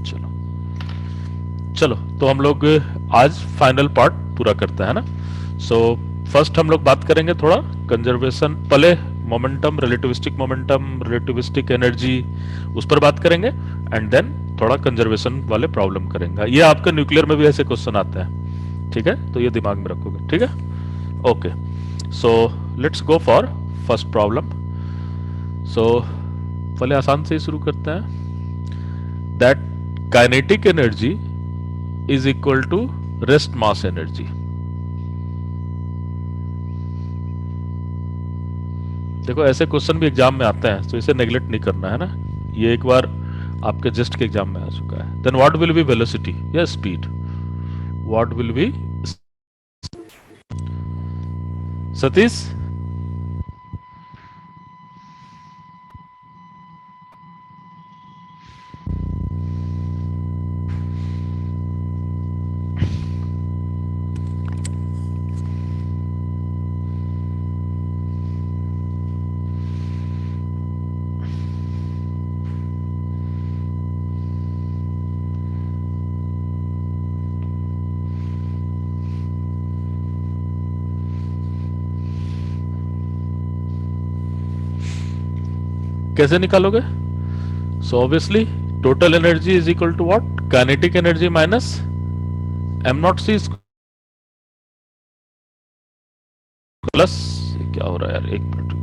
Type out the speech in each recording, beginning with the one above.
चलो चलो तो हम लोग आज फाइनल पार्ट पूरा करते हैं ना। सो फर्स्ट हम लोग बात करेंगे थोड़ा कंजर्वेशन, पहले मोमेंटम रिलेटिविस्टिक एनर्जी उस पर बात करेंगे एंड देन थोड़ा कंजर्वेशन वाले प्रॉब्लम करेंगे। ये आपके न्यूक्लियर में भी ऐसे क्वेश्चन आते हैं, ठीक है, तो ये दिमाग में रखोगे, ठीक है। Okay, so let's go for first problem. So पहले आसान से ही शुरू करते हैं। That kinetic energy is equal to rest mass energy. देखो ऐसे क्वेश्चन भी एग्जाम में आते हैं, तो इसे नेग्लेक्ट नहीं करना है ना। ये एक बार आपके जस्ट के एग्जाम में आ चुका है। Then what will be velocity या speed? What will be Satish? कैसे निकालोगे? So obviously total energy is equal to what? Kinetic energy minus M naught C plus, क्या हो रहा है यार, एक मिनट।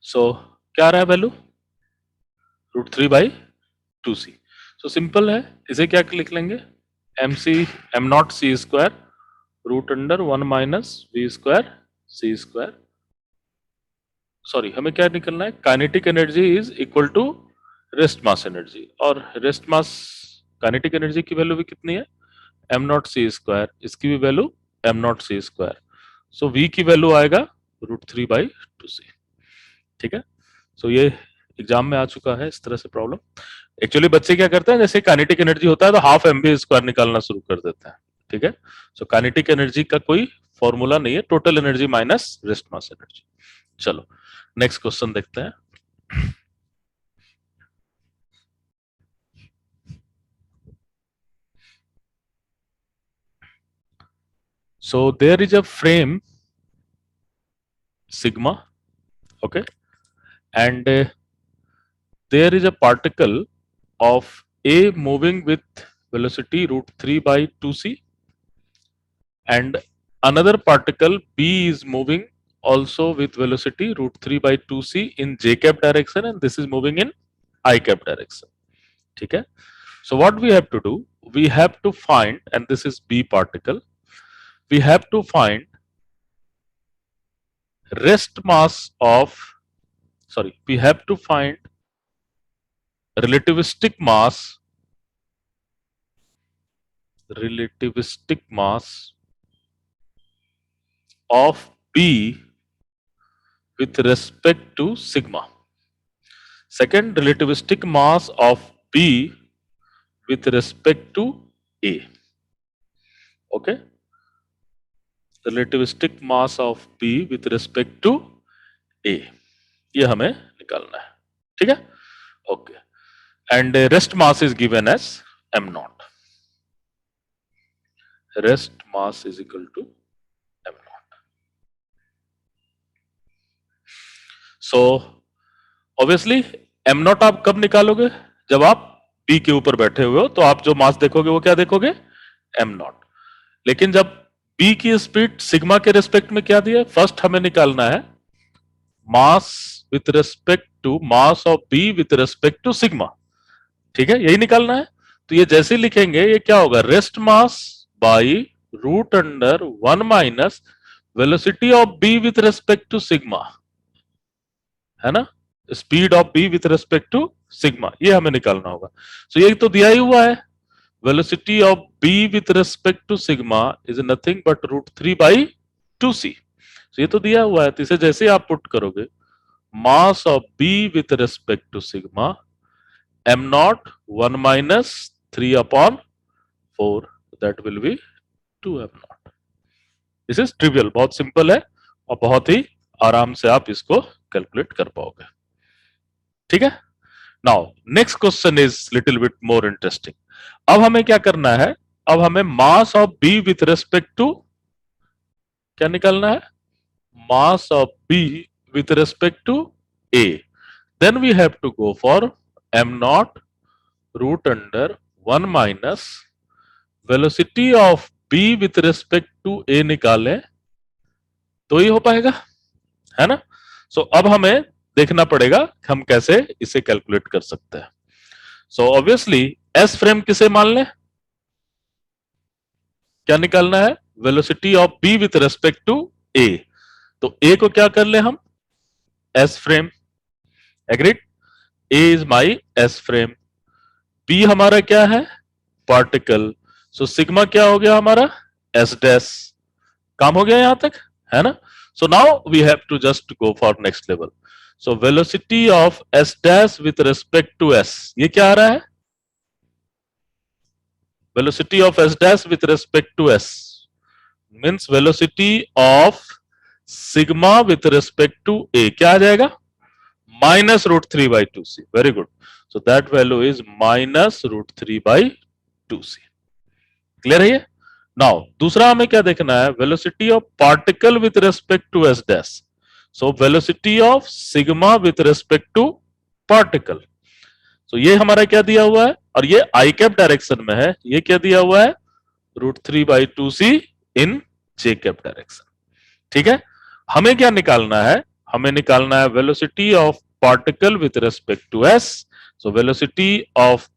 सो क्या आ रहा है वैल्यू? √3/2c। सो सिंपल है, इसे क्या लिख लेंगे? M naught C square √1 minus we square C square. Sorry, हमें क्या निकलना है? Kinetic energy is equal to rest mass energy, और रेस्ट मास काइनेटिक एनर्जी की वैल्यू भी कितनी है? एम नॉट सी स्क्वायर, इसकी भी वैल्यू एम नॉट सी स्क्वायर। सो वी की वैल्यू आएगा √3/2c, ठीक है। सो ये एग्जाम में आ चुका है इस तरह से प्रॉब्लम। एक्चुअली बच्चे क्या करते हैं, जैसे काइनेटिक एनर्जी होता है तो हाफ एम बी स्क्वायर निकालना शुरू कर देते हैं, ठीक है। सो काइनेटिक एनर्जी का कोई फॉर्मूला नहीं है, total energy minus rest mass energy. चलो नेक्स्ट क्वेश्चन देखते हैं। So there is a frame sigma, okay, and there is a particle of A moving with velocity √3/2c, and another particle B is moving also with velocity √3/2c in j cap direction, and this is moving in I cap direction, ठीक है। So what we have to do? We have to find, and this is B particle, we have to find rest mass of, sorry, we have to find relativistic mass, relativistic mass of B with respect to sigma. Second, relativistic mass of B with respect to A. Okay, relativistic mass of B with respect to A, ये हमें निकालना है, ठीक है। Okay, and rest mass is given as m naught. Rest mass is equal to m naught. So obviously m naught आप कब निकालोगे? जब आप p के ऊपर बैठे हुए हो, तो आप जो मास देखोगे वो क्या देखोगे? m not. लेकिन जब p की स्पीड सिग्मा के रेस्पेक्ट में क्या दिया है? फर्स्ट हमें निकालना है mass with respect to mass of b with respect to sigma. ठीक है, यही निकालना है। तो ये जैसे लिखेंगे ये क्या होगा? Rest mass by root under 1 minus velocity of b with respect to sigma, है ना? Speed of b with respect to sigma, ये हमें निकालना होगा। सो ये तो दिया ही हुआ है, velocity of b with respect to sigma is nothing but root 3 by 2c। तो ये तो दिया हुआ है, तो इसे जैसे आप पुट करोगे mass of b with respect to sigma m naught 1 minus 3 upon 4, that will be 2m naught। This is trivial, बहुत सिंपल है और बहुत ही आराम से आप इसको कैलकुलेट कर पाओगे। ठीक है, now next question is little bit more interesting. अब हमें क्या करना है? अब हमें mass of b with respect to क्या निकालना है? Mass of b with respect to a। Then we have to go for m naught root under 1 minus velocity of b with respect to a निकालें तो ही हो पाएगा, है ना? सो अब हमें देखना पड़ेगा हम कैसे इसे कैलकुलेट कर सकते हैं। सो ऑब्वियसली s फ्रेम किसे मान लें? क्या निकालना है? Velocity of b with respect to a। तो a को क्या कर ले हम? s frame. Agreed? a is my s frame. b हमारा क्या है? पार्टिकल। सो सिग्मा क्या हो गया हमारा? s dash. काम हो गया यहां तक, है ना? So now we have to just go for next level. So velocity of s dash with respect to s, ये क्या आ रहा है? Velocity of s dash with respect to s means velocity of sigma with respect to a, क्या आ जाएगा? Minus root 3 by 2c। Very good. So that value is minus root 3 by 2c। Clear है ये? Now दूसरा हमें क्या देखना है? Velocity of particle with respect to s dash. So velocity of sigma with respect to particle. So ये हमारा क्या दिया हुआ है? और ये आई कैप डायरेक्शन में है। ये क्या दिया हुआ है? Root 3 by 2c in j cap direction. ठीक है, हमें क्या निकालना है? हमें निकालना है velocity of particle with respect to s। So velocity of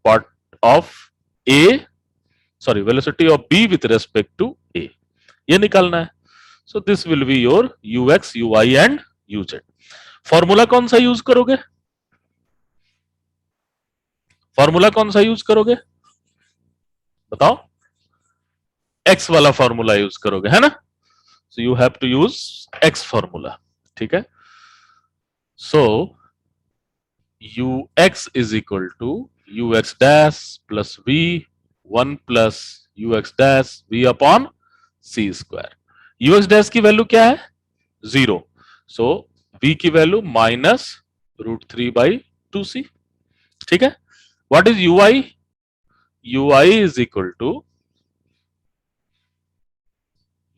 a, sorry velocity of b with respect to a, ये निकालना है। So this will be your ux, uy and uz। Formula कौन सा यूज करोगे? फॉर्मूला कौन सा use करोगे बताओ? x वाला फॉर्मूला यूज करोगे, है ना? So you have to use x formula. ठीक है, so ux is equal to ux dash plus v 1 plus ux dash v upon c square. ux dash की वैल्यू क्या है? 0। सो v की value minus root 3 by 2c। ठीक है, what is ui? ui is equal to,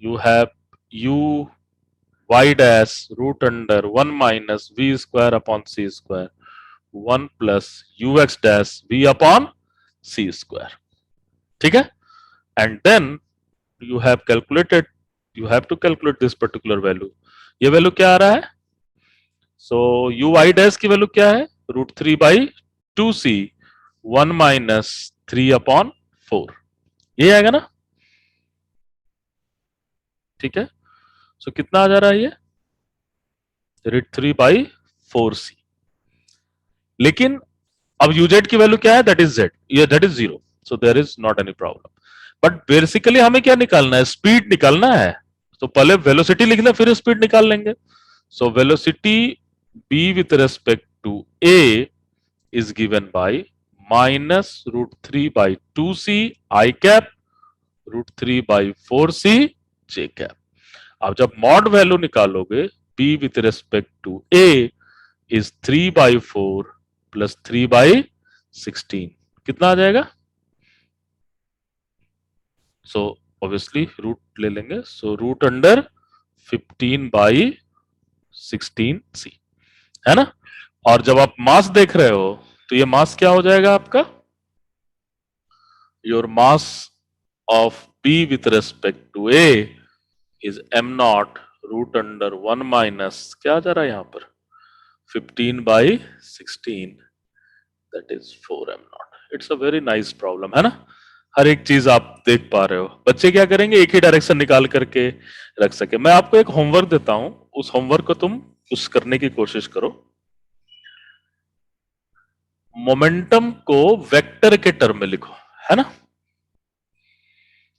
you have u y dash root under 1 minus v square upon c square 1 plus ux dash v upon c square। ठीक है, and then you have to calculate this particular value। ये value क्या आ रहा है? so uy dash की value क्या है? Root 3 by 2c 1 minus 3 upon 4, ये आएगा ना? ठीक है, सो कितना आ जा रहा है ये? Root 3 by 4c। लेकिन अब uz की वैल्यू क्या है? दैट इज z, ये that is 0। So there is not any problem. But basically हमें क्या निकालना है? स्पीड निकालना है। तो पहले वेलोसिटी लिख ले, फिर स्पीड निकाल लेंगे। So velocity b with respect to a is given by minus root 3 by 2c i cap root 3 by 4c j cap. अब जब मॉड वैल्यू निकालोगे b with respect to a is 3 by 4 plus 3 by 16, कितना आ जाएगा? So obviously root ले लेंगे, so root under 15/16c, है ना। और जब आप मास देख रहे हो तो ये मास क्या हो जाएगा आपका, your mass of B with respect to A is m0 root under 1 minus क्या आ जा रहा है यहाँ पर 15/16, that is 4m0। It's a very nice problem, है ना। हर एक चीज आप देख पा रहे हो। बच्चे क्या करेंगे, एक ही डायरेक्शन निकाल करके रख सके। मैं आपको एक होमवर्क देता हूं, उस होमवर्क को तुम उस करने की कोशिश करो। मोमेंटम को वेक्टर के टर्म में लिखो, है ना।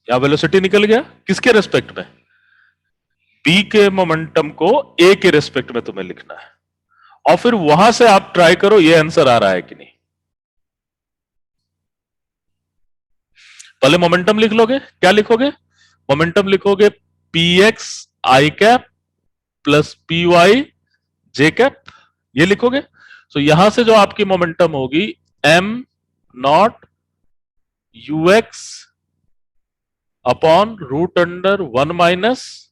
यहां वेलोसिटी निकल गया, किसके रेस्पेक्ट में, बी के मोमेंटम को ए के रेस्पेक्ट में तुम्हें लिखना है, और फिर वहां से आप ट्राई करो ये आंसर आ रहा है कि नहीं। पहले मोमेंटम लिख लोगे, क्या लिखोगे, मोमेंटम लिखोगे p x i cap plus p y j cap, ये लिखोगे। सो यहां से जो आपकी मोमेंटम होगी m naught u x upon root under 1 minus,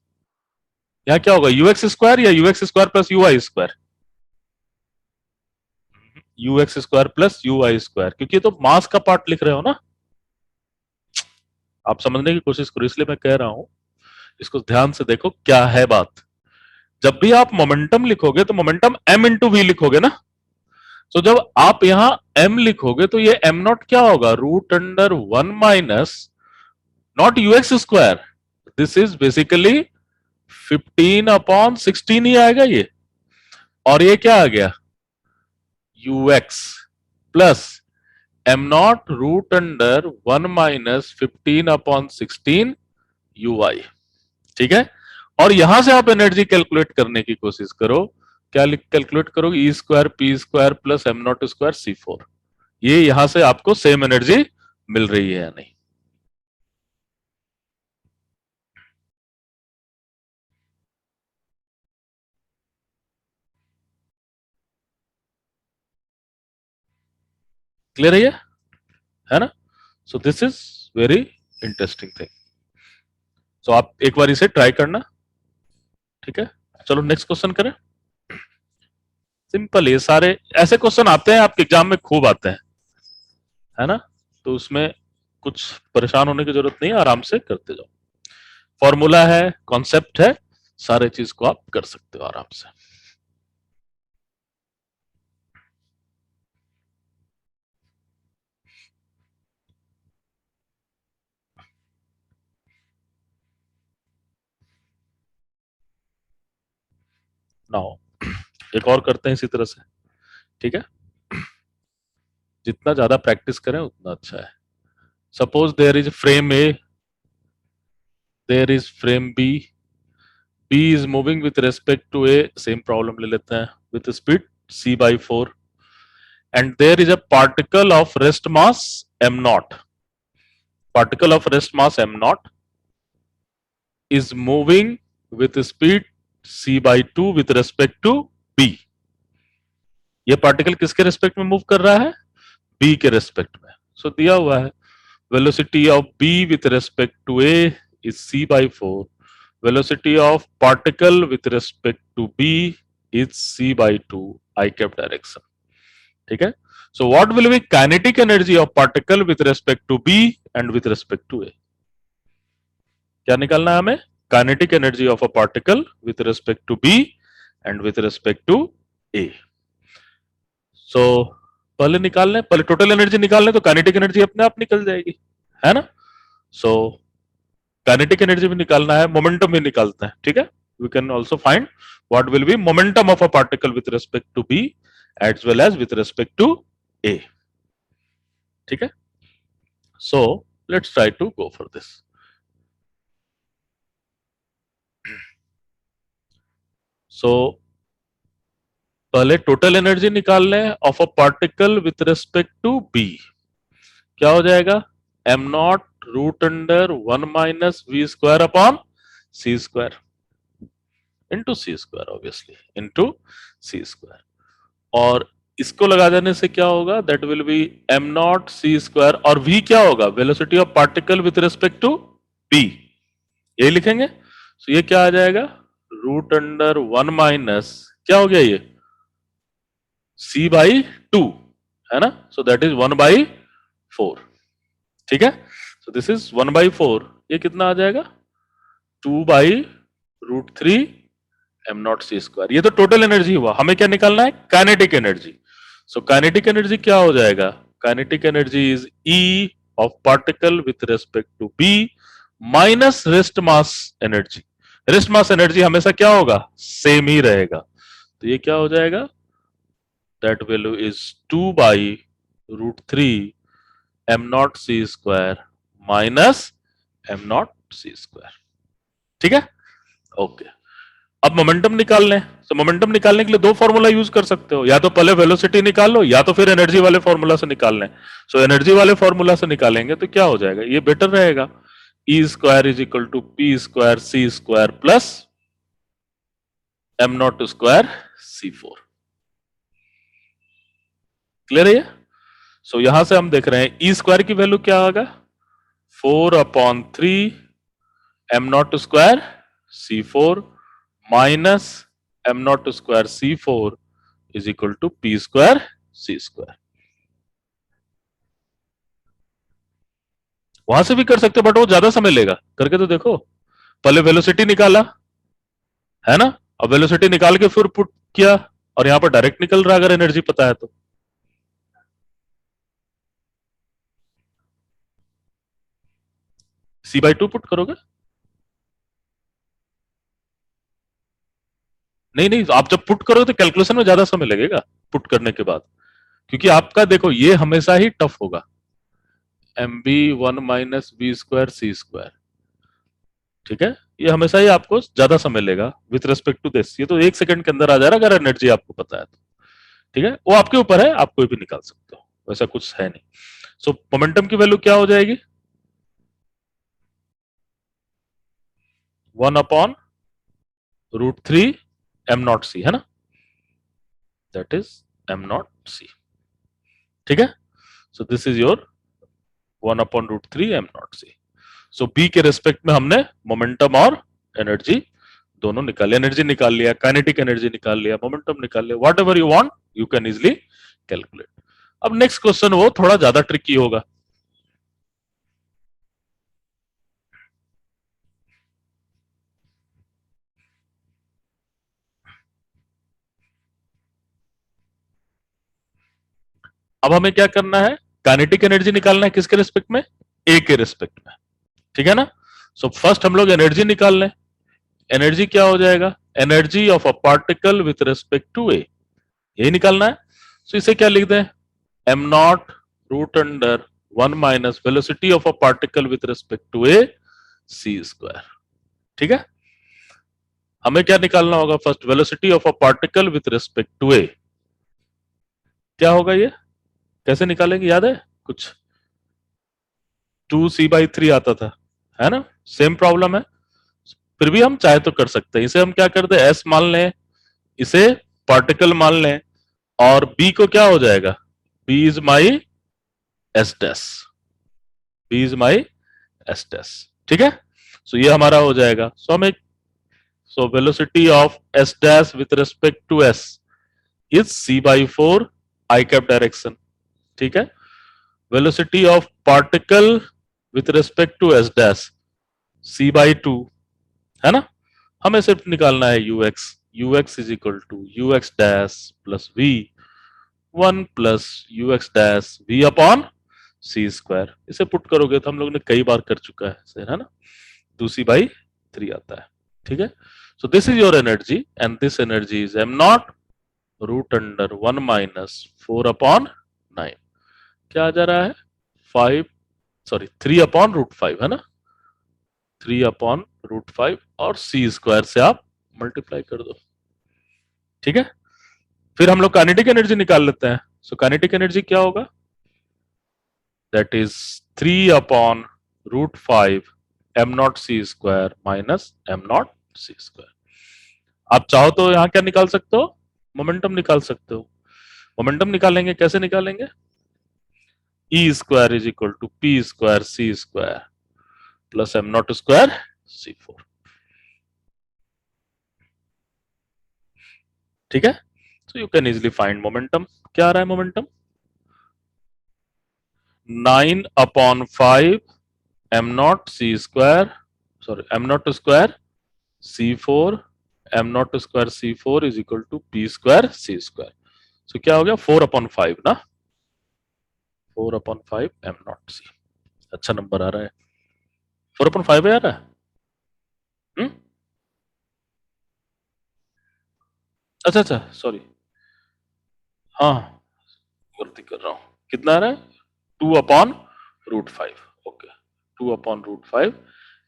यहां क्या होगा यूएक्स स्क्वायर या u x square plus u i square, u x square plus u i square, क्योंकि तो मास का पार्ट लिख रहे हो ना। आप समझने की कोशिश करो, इसलिए मैं कह रहा हूं, इसको ध्यान से देखो क्या है बात। जब भी आप मोमेंटम लिखोगे तो मोमेंटम m इंटू वी लिखोगे ना। तो जब आप यहां m लिखोगे तो ये m नॉट क्या होगा, root under 1 minus naught u x square, this is basically 15/16 ही आएगा ये, और ये क्या आ गया ux plus M naught root under 1 minus 15/16 ui, ठीक है। और यहां से आप एनर्जी कैलकुलेट करने की कोशिश करो, क्या कैलकुलेट करोगे, E square P square plus M naught square C4, ये यहां से आपको सेम एनर्जी मिल रही है या नहीं। क्लियर है ना। So this is very interesting thing. So आप एक बार इसे ट्राई करना, ठीक है। चलो नेक्स्ट क्वेश्चन करें। सिंपल, ये सारे ऐसे क्वेश्चन आते हैं आपके एग्जाम में, खूब आते हैं, है ना। तो उसमें कुछ परेशान होने की जरूरत नहीं है, आराम से करते जाओ। फॉर्मूला है, कॉन्सेप्ट है, सारे चीज को आप कर सकते हो आराम से। नाउ एक और करते हैं इसी तरह से, ठीक है। जितना ज्यादा प्रैक्टिस करें उतना अच्छा है। Suppose there is frame a, there is frame b, b is moving with respect to a, same problem ले लेते हैं, with speed c/4, and there is a particle of rest mass m naught, particle of rest mass m naught is moving with speed c/2 with respect to b। ये particle किसके respect में move कर रहा है, b के respect में। सो दिया हुआ है velocity of b with respect to a is c/4, velocity of particle with respect to b is c/2 I cap direction, ठीक है। So what will be kinetic energy of particle with respect to b and with respect to a, क्या निकालना है हमें, kinetic energy of a particle with respect to B and with respect to A. So पहले निकाल लें, पहले total energy निकाल लें तो काइनेटिक एनर्जी अपने आप निकल जाएगी, है ना। सो काइनेटिक एनर्जी भी निकालना है, मोमेंटम भी निकालते हैं, ठीक है। We can also find what will be momentum of a particle with respect to B as well as with respect to A, ठीक है। So let's try to go for this. So पहले total energy निकाल लें of a particle with respect to B, क्या हो जाएगा M naught root under 1 minus we square upon C square into C square, obviously into C square. और इसको लगा देने से क्या होगा, that will be m naught C square, और वी क्या होगा, velocity of particle with respect to p, यही लिखेंगे। तो ये क्या आ जाएगा, रूट अंडर 1 माइनस क्या हो गया ये, c बाई 2, है ना। सो दैट इज 1/4, ठीक है। सो दिस इज 1/4, ये कितना आ जाएगा, 2/√3 एम नॉट सी स्क्वायर। ये तो टोटल एनर्जी हुआ, हमें क्या निकालना है, kinetic energy. So kinetic energy क्या हो जाएगा, kinetic energy is e of particle with respect to b minus rest mass energy. Rest mass energy हमेशा क्या होगा, सेम ही रहेगा। तो ये क्या हो जाएगा, that value is 2/√3 m naught c square minus m naught c square, ठीक है। ओके, अब मोमेंटम निकाल लें। तो मोमेंटम निकालने के लिए दो फॉर्मूला यूज कर सकते हो, या तो पहले वेलोसिटी निकाल लो या तो फिर एनर्जी वाले फॉर्मूला से निकाल लें। सो एनर्जी वाले फॉर्मूला से निकालेंगे तो क्या हो जाएगा, ये बेटर रहेगा, E square is equal to P square C square plus M naught square c4। Clear है ये। सो यहां से हम देख रहे हैं ई स्क्वायर की वैल्यू क्या होगा, 4/3 m naught square c4 minus M naught square c4 is equal to P square C square. वहां से भी कर सकते बट वो ज्यादा समय लेगा, करके तो देखो। पहले वेलोसिटी निकाला, है ना, अब वेलोसिटी निकाल के फिर पुट किया, और यहां पर डायरेक्ट निकल रहा अगर एनर्जी पता है तो। c/2 पुट करोगे, नहीं नहीं, आप जब पुट करोगे तो कैलकुलेशन में ज्यादा समय लगेगा पुट करने के बाद, क्योंकि आपका देखो ये हमेशा ही टफ होगा, M B 1 minus B square सी स्क्वायर, ठीक है। ये हमेशा ही आपको ज्यादा समय लेगा विथ रेस्पेक्ट टू दिस। ये तो 1 सेकंड के अंदर आ जा रहा है अगर एनर्जी आपको पता है तो, ठीक है। वो आपके ऊपर है, आप कोई भी निकाल सकते हो, वैसा कुछ है नहीं। सो मोमेंटम की वैल्यू क्या हो जाएगी, 1/√3 एम नॉट सी, है ना, that is m naught c, ठीक है। So this is your 1/√3 m naught c. So b के रेस्पेक्ट में हमने मोमेंटम और एनर्जी दोनों निकाल लिया, एनर्जी निकाल लिया, काइनेटिक एनर्जी निकाल लिया, मोमेंटम निकाल लिया, what ever you want you can easily calculate. अब नेक्स्ट क्वेश्चन वो थोड़ा ज्यादा ट्रिकी होगा। अब हमें क्या करना है, काइनेटिक एनर्जी निकालना है, किसके रेस्पेक्ट में, ए के रेस्पेक्ट में, ठीक है ना। सो फर्स्ट हम लोग एनर्जी निकाल लें। एनर्जी क्या हो जाएगा, energy of a particle with respect to A, यही निकालना है। सो इसे क्या लिख दें, M naught root under 1 minus velocity of a particle with respect to A C square, ठीक है। हमें क्या निकालना होगा, first velocity of a particle with respect to A, क्या होगा ये, कैसे निकालेंगे, याद है कुछ, 2c/3 आता था, है ना, सेम प्रॉब्लम है। फिर भी हम चाहे तो कर सकते हैं, इसे हम क्या करते हैं, एस मान लें, इसे पार्टिकल मान लें, और बी को क्या हो जाएगा, b is my s dash, b is my s dash, ठीक है। सो ये हमारा हो जाएगा। सो हमें, so velocity of s dash with respect to s is c/4 i cap direction, ठीक है। Velocity of particle with respect to s dash c/2, है ना। हमें सिर्फ निकालना है ux is equal to ux dash plus v 1 plus ux dash v upon C square. इसे put करोगे तो हम लोग ने कई बार कर चुका है ना, 2c/3 आता है, ठीक है। So this is your energy and this energy is m naught root under 1 minus 4/9, क्या आ जा रहा है, 5, सॉरी 3/√5, है ना, 3/√5, और सी स्क्वायर से आप मल्टीप्लाई कर दो, ठीक है। फिर हम लोग काइनेटिक एनर्जी निकाल लेते हैं। सो काइनेटिक एनर्जी क्या होगा, that is 3/√5 m naught C square minus M naught C square. आप चाहो तो यहां क्या निकाल सकते हो, मोमेंटम निकाल सकते हो। मोमेंटम निकालेंगे, कैसे निकालेंगे, E square is equal to P square C square plus M naught square C4। ठीक है, so you can easily find momentum. क्या आ रहा है momentum? 9/5 M naught C square, sorry M naught square C4, M naught square C4 is equal to P square C square. So क्या हो गया? 4/5 ना, 4/5 एम नॉट सी। अच्छा नंबर आ रहा है, 4/5 आ रहा है। अच्छा अच्छा, सॉरी, हाँ गलती कर रहा हूँ। कितना आ रहा है? 2/√5। Okay, 2/√5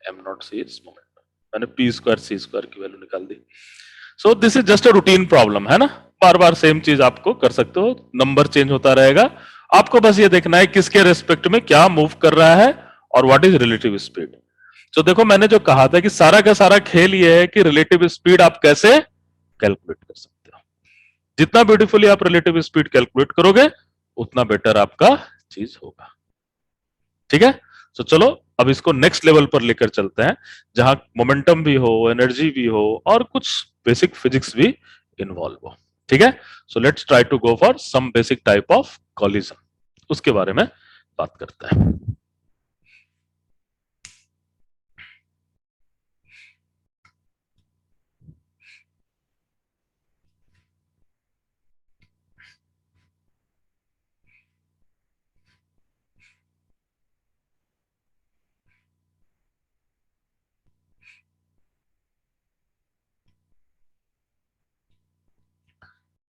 M naught C is momentum. मैंने पी स्क्वायर सी स्क्वायर की वैल्यू निकाल दी। So this is just a routine problem, है ना, बार बार सेम चीज आपको कर सकते हो, नंबर चेंज होता रहेगा। आपको बस ये देखना है किसके रेस्पेक्ट में क्या मूव कर रहा है और व्हाट इज रिलेटिव स्पीड। तो देखो मैंने जो कहा था कि सारा का सारा खेल ये है कि रिलेटिव स्पीड आप कैसे कैलकुलेट कर सकते हो। जितना ब्यूटीफुली आप रिलेटिव स्पीड कैलकुलेट करोगे उतना बेटर आपका चीज होगा। ठीक है, तो चलो अब इसको नेक्स्ट लेवल पर लेकर चलते हैं, जहां मोमेंटम भी हो, एनर्जी भी हो और कुछ बेसिक फिजिक्स भी इन्वॉल्व हो। ठीक है, so let's try to go for some basic type of collision, उसके बारे में बात करते हैं।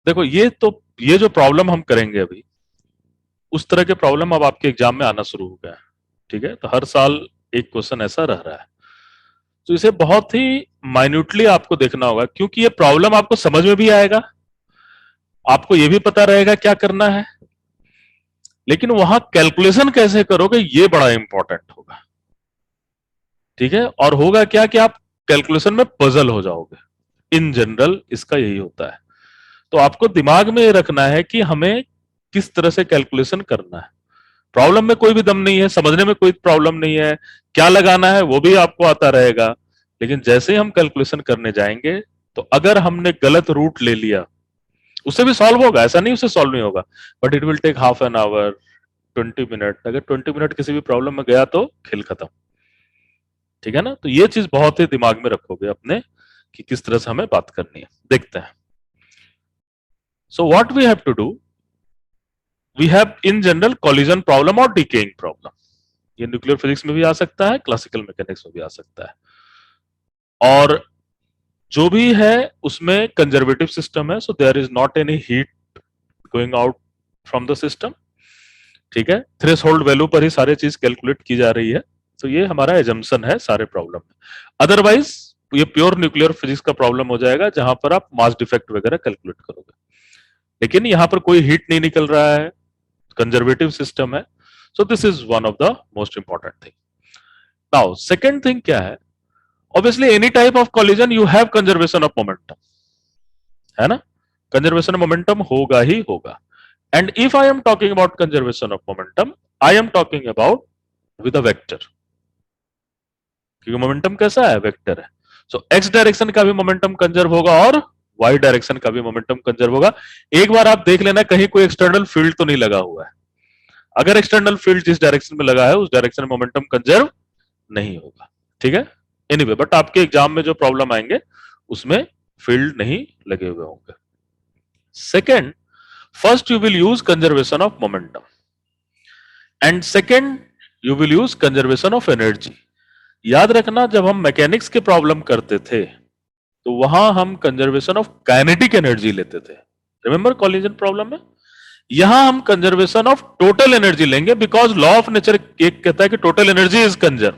देखो ये जो प्रॉब्लम हम करेंगे अभी, उस तरह के प्रॉब्लम अब आपके एग्जाम में आना शुरू हो गया है। ठीक है, तो हर साल एक क्वेश्चन ऐसा रह रहा है, तो इसे बहुत ही माइन्यूटली आपको देखना होगा, क्योंकि ये प्रॉब्लम आपको समझ में भी आएगा, आपको ये भी पता रहेगा क्या करना है, लेकिन वहां कैलकुलेशन कैसे करोगे ये बड़ा इंपॉर्टेंट होगा। ठीक है, और होगा क्या कि आप कैलकुलेशन में पजल हो जाओगे। इन जनरल इसका यही होता है। तो आपको दिमाग में ये रखना है कि हमें किस तरह से कैलकुलेशन करना है। प्रॉब्लम में कोई भी दम नहीं है, समझने में कोई प्रॉब्लम नहीं है, क्या लगाना है वो भी आपको आता रहेगा, लेकिन जैसे ही हम कैलकुलेशन करने जाएंगे तो अगर हमने गलत रूट ले लिया, उससे भी सॉल्व होगा, ऐसा नहीं उससे सॉल्व नहीं होगा, but it will take half an hour, 20 minute. अगर 20 मिनट किसी भी प्रॉब्लम में गया तो खेल खत्म। ठीक है ना, तो ये चीज बहुत ही दिमाग में रखोगे अपने कि किस तरह से हमें बात करनी है। देखते हैं। So what we have to do, we have in general collision problem और डिकेइंग प्रॉब्लम। ये न्यूक्लियर फिजिक्स में भी आ सकता है, क्लासिकल मैकेनिक्स में भी आ सकता है, और जो भी है उसमें कंजर्वेटिव सिस्टम है, so there is not any heat going out from the system. ठीक है, थ्रेशोल्ड वैल्यू पर ही सारी चीज कैलकुलेट की जा रही है, तो ये हमारा एजम्पशन है सारे प्रॉब्लम में। अदरवाइज ये प्योर न्यूक्लियर फिजिक्स का प्रॉब्लम हो जाएगा, जहां पर आप मास डिफेक्ट वगैरह कैलकुलेट करोगे, लेकिन यहां पर कोई हीट नहीं निकल रहा है, कंजर्वेटिव सिस्टम है। So this is one of the most important thing. Now second thing क्या है, obviously any type of collision you have conservation of momentum, है ना, कंजर्वेशन ऑफ मोमेंटम होगा ही होगा। And if I am talking about conservation of momentum, I am talking about with a vector, क्योंकि momentum कैसा है, vector है। सो x direction का भी मोमेंटम कंजर्व होगा और वाई डायरेक्शन का भी मोमेंटम कंजर्व होगा। एक बार आप देख लेना कहीं कोई एक्सटर्नल फील्ड तो नहीं लगा हुआ है। अगर एक्सटर्नल फील्ड जिस डायरेक्शन में लगा है उस डायरेक्शन में मोमेंटम कंजर्व नहीं होगा। ठीक है, एनीवे बट आपके एग्जाम में जो प्रॉब्लम आएंगे उसमें फील्ड नहीं लगे हुए होंगे। Second, first you will use conservation of momentum and second you will use conservation of energy. याद रखना, जब हम मैकेनिक्स के प्रॉब्लम करते थे तो वहां हम कंजर्वेशन ऑफ काइनेटिक एनर्जी लेते थे, रिमेंबर कॉलिजन प्रॉब्लम में। यहां हम कंजर्वेशन ऑफ टोटल एनर्जी लेंगे, बिकॉज लॉ ऑफ नेचर एक कहता है कि टोटल एनर्जी इज कंजर्व।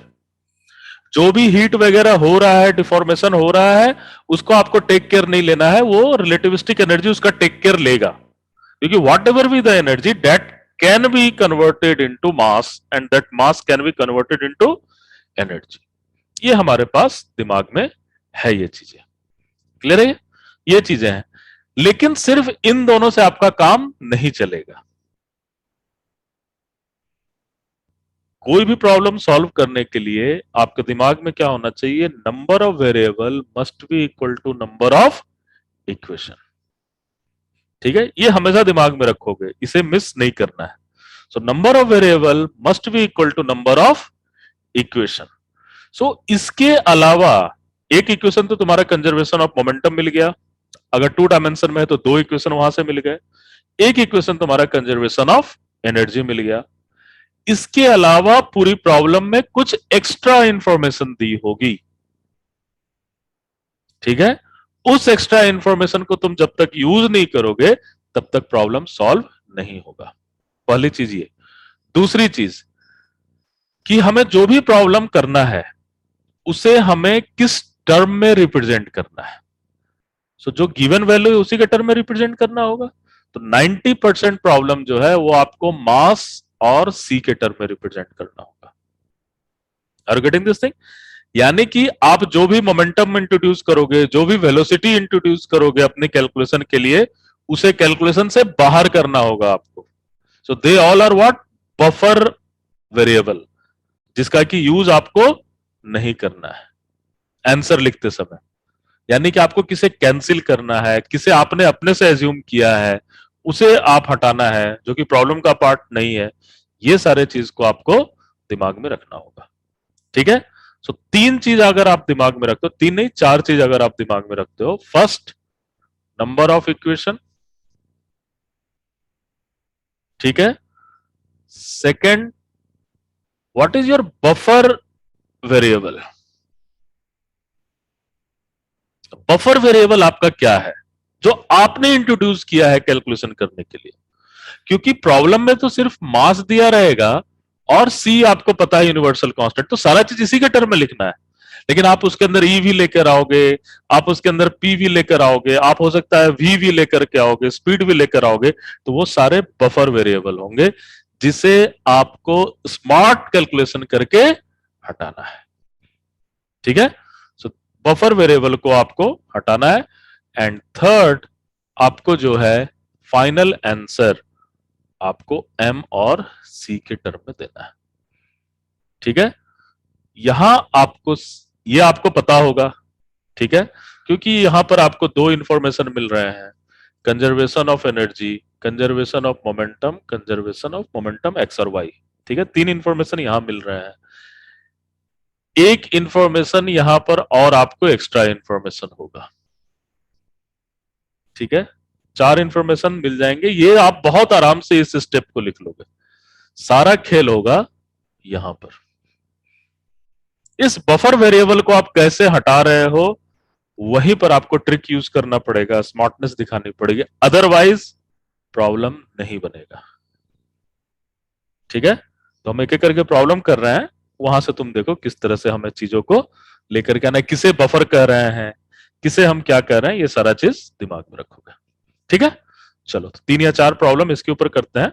जो भी हीट वगैरह हो रहा है, डिफॉर्मेशन हो रहा है, उसको आपको टेक केयर नहीं लेना है, वो रिलेटिविस्टिक एनर्जी उसका टेक केयर लेगा, क्योंकि what ever be the energy that can be converted into mass and that mass can be converted into energy. ये हमारे पास दिमाग में है, ये चीजें क्लियर है, ये चीजें हैं, लेकिन सिर्फ इन दोनों से आपका काम नहीं चलेगा। कोई भी प्रॉब्लम सॉल्व करने के लिए आपके दिमाग में क्या होना चाहिए, number of variable must be equal to number of equation. ठीक है, ये हमेशा दिमाग में रखोगे, इसे मिस नहीं करना है। So number of variable must be equal to number of equation. So इसके अलावा एक इक्वेशन तो तुम्हारा कंजर्वेशन ऑफ मोमेंटम मिल गया, अगर 2 डायमेंशन में है तो 2 इक्वेशन वहां से मिल गए, एक इक्वेशन तुम्हारा कंजर्वेशन ऑफ एनर्जी मिल गया। इसके अलावा पूरी प्रॉब्लम में कुछ एक्स्ट्रा इंफॉर्मेशन दी होगी, ठीक है, उस एक्स्ट्रा इंफॉर्मेशन को तुम जब तक यूज नहीं करोगे तब तक प्रॉब्लम सॉल्व नहीं होगा। पहली चीज ये। दूसरी चीज कि हमें जो भी प्रॉब्लम करना है उसे हमें किस टर्म में रिप्रेजेंट करना है। सो जो गिवन वैल्यू है उसी के टर्म में रिप्रेजेंट करना होगा। तो 90% प्रॉब्लम जो है वो आपको मास और सी के टर्म में रिप्रेजेंट करना होगा। Are you getting this thing? यानी कि आप जो भी मोमेंटम इंट्रोड्यूस करोगे, जो भी वेलोसिटी इंट्रोड्यूस करोगे अपने कैलकुलेशन के लिए, उसे कैलकुलेशन से बाहर करना होगा आपको। So they all are what? Buffer variable, जिसका कि यूज आपको नहीं करना है आंसर लिखते समय। यानी कि आपको किसे कैंसिल करना है, किसे आपने अपने से एज्यूम किया है, उसे आप हटाना है जो कि प्रॉब्लम का पार्ट नहीं है। ये सारे चीज को आपको दिमाग में रखना होगा। ठीक है? सो 3 चीज अगर आप दिमाग में रखते हो, 3 नहीं 4 चीज अगर आप दिमाग में रखते हो। फर्स्ट, नंबर ऑफ इक्वेशन, ठीक है। Second, what is your buffer variable? Buffer variable आपका क्या है जो आपने इंट्रोड्यूस किया है कैलकुलेशन करने के लिए? क्योंकि प्रॉब्लम में तो सिर्फ मास दिया रहेगा और सी आपको पता है यूनिवर्सल कांस्टेंट, तो सारा चीज इसी के टर्म में लिखना है। लेकिन आप उसके अंदर ई भी लेकर आओगे, आप उसके अंदर पी भी लेकर आओगे, आप हो सकता है वी भी लेकर के आओगे, स्पीड भी लेकर आओगे, तो वो सारे बफर वेरिएबल होंगे जिसे आपको स्मार्ट कैलकुलेशन करके हटाना है। ठीक है? सो बफर वेरिएबल को आपको हटाना है। एंड थर्ड, आपको जो है फाइनल आंसर आपको एम और सी के टर्म में देना है। ठीक है? यहां आपको ये आपको पता होगा, ठीक है, क्योंकि यहां पर आपको 2 इंफॉर्मेशन मिल रहे हैं, conservation of energy, conservation of momentum, conservation of momentum x और वाई। ठीक है, 3 इंफॉर्मेशन यहां मिल रहे हैं। एक इंफॉर्मेशन यहां पर और आपको एक्स्ट्रा इंफॉर्मेशन होगा। ठीक है, 4 इंफॉर्मेशन मिल जाएंगे, ये आप बहुत आराम से इस स्टेप को लिख लोगे। सारा खेल होगा यहां पर। इस बफर वेरिएबल को आप कैसे हटा रहे हो, वहीं पर आपको ट्रिक यूज करना पड़ेगा, स्मार्टनेस दिखानी पड़ेगी, अदरवाइज प्रॉब्लम नहीं बनेगा। ठीक है, तो हम एक एक करके प्रॉब्लम कर रहे हैं, वहां से तुम देखो किस तरह से हमें चीजों को लेकर के आना है, किसे बफर कह रहे हैं, किसे हम क्या कह रहे हैं, ये सारा चीज दिमाग में रखोगे। ठीक है, चलो तो 3 या 4 प्रॉब्लम इसके ऊपर करते हैं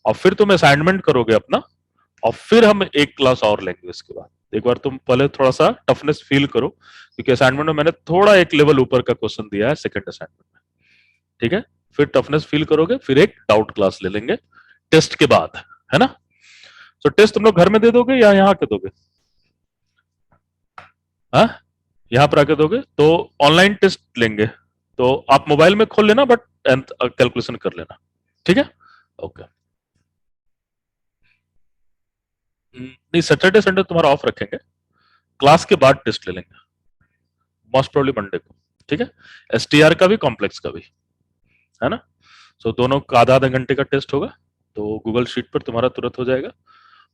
और फिर तुम असाइनमेंट करोगे अपना, और फिर हम एक क्लास और लेंगे इसके बाद। एक बार तुम पहले थोड़ा सा टफनेस फील करो, क्योंकि असाइनमेंट में मैंने थोड़ा एक लेवल ऊपर का क्वेश्चन दिया है सेकंड असाइनमेंट में। ठीक है, फिर टफनेस फील करोगे, फिर एक डाउट क्लास ले लेंगे टेस्ट के बाद, है ना? तो टेस्ट तुम लोग घर में दे दोगे या यहाँ आके दोगे? हाँ, यहाँ पर आके दोगे तो ऑनलाइन टेस्ट लेंगे, तो आप मोबाइल में खोल लेना बट कैलकुलेशन कर लेना। ठीक है, ओके। नहीं, सैटरडे संडे तुम्हारा ऑफ रखेंगे, क्लास के बाद टेस्ट ले लेंगे, मोस्ट प्रोबेबली मंडे को। ठीक है, एसटीआर का भी कॉम्प्लेक्स का भी, है ना? सो दोनों का आधा आधा घंटे का टेस्ट होगा, तो गूगल शीट पर तुम्हारा तुरंत हो जाएगा,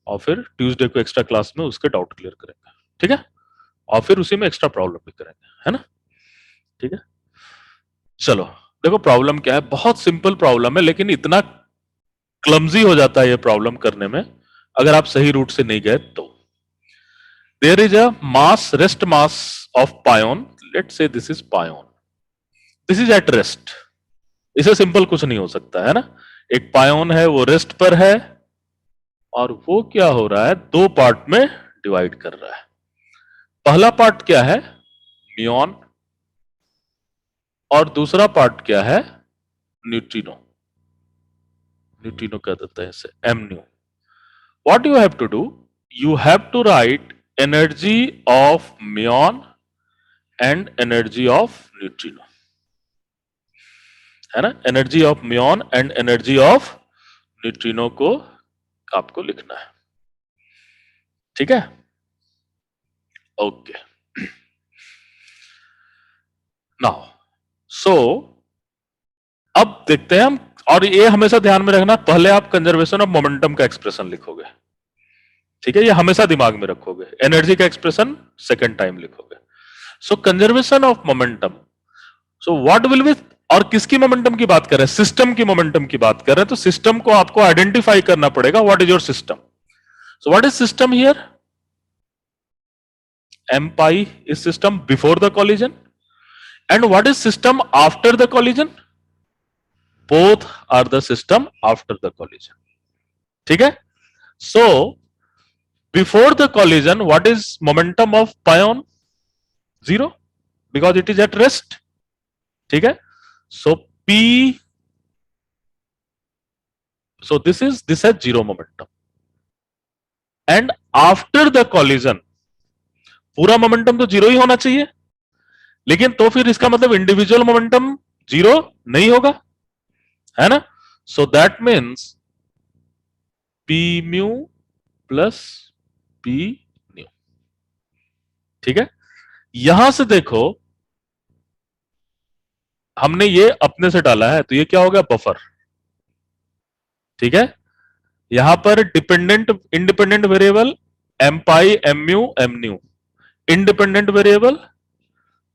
और फिर ट्यूसडे को एक्स्ट्रा क्लास में उसके डाउट क्लियर करेंगे। ठीक है, और फिर उसी में एक्स्ट्रा प्रॉब्लम भी करेंगे, है ना? ठीक है, चलो देखो प्रॉब्लम क्या है, बहुत सिंपल प्रॉब्लम है, लेकिन इतना क्लमजी हो जाता है ये प्रॉब्लम करने में अगर आप सही रूट से नहीं गए तो। There is a mass, rest mass of pion, let's say this is pion, this is at rest. इसे सिंपल कुछ नहीं हो सकता, है ना? एक पायोन है, वो रेस्ट पर है, और वो क्या हो रहा है, 2 पार्ट में डिवाइड कर रहा है। पहला पार्ट क्या है, म्यून, और दूसरा पार्ट क्या है, न्यूट्रिनो। न्यूट्रिनो कह देते हैं इसे, m nu. What you have to do, you have to write energy of muon and energy of neutrino, है ना? Energy of muon and energy of neutrino को आपको लिखना है, ठीक है? ओके, नाउ सो अब देखते हैं हम, और ये हमेशा ध्यान में रखना, पहले आप कंजर्वेशन ऑफ मोमेंटम का एक्सप्रेशन लिखोगे, ठीक है? ये हमेशा दिमाग में रखोगे, एनर्जी का एक्सप्रेशन सेकंड टाइम लिखोगे। So conservation of momentum, so what will be, और किसकी मोमेंटम की बात कर रहे हैं? सिस्टम की मोमेंटम की बात कर रहे हैं, तो सिस्टम को आपको आइडेंटिफाई करना पड़ेगा, what is your system. So what is system here? m pi is system before the collision, and what is system after the collision? Both are the system after the collision, ठीक है? So before the collision, what is momentum of pion? Zero, because it is at rest, ठीक है? So p, so this has zero momentum, and after the collision पूरा momentum तो zero ही होना चाहिए, लेकिन तो फिर इसका मतलब इंडिविजुअल मोमेंटम जीरो नहीं होगा, है ना? So that means P mu plus P new, ठीक है? यहां से देखो हमने ये अपने से डाला है, तो ये क्या हो गया? बफर, ठीक है? यहां पर dependent independent variable M pi M mu M nu, independent variable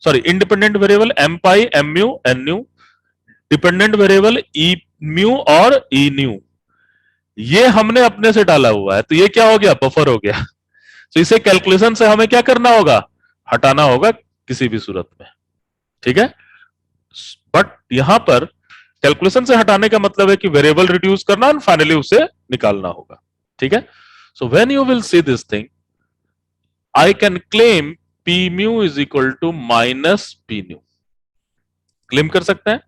independent variable M pi M mu N nu, dependent variable E mu और ई न्यू, ये हमने अपने से डाला हुआ है, तो ये क्या हो गया? बफर हो गया। तो इसे कैलकुलेशन से हमें क्या करना होगा? हटाना होगा किसी भी सूरत में, ठीक है? बट यहां पर कैलकुलेशन से हटाने का मतलब है कि वेरिएबल रिड्यूस करना और फाइनली उसे निकालना होगा, ठीक है? So when you will see this thing, I can claim p mu is equal to minus p nu, claim कर सकते हैं।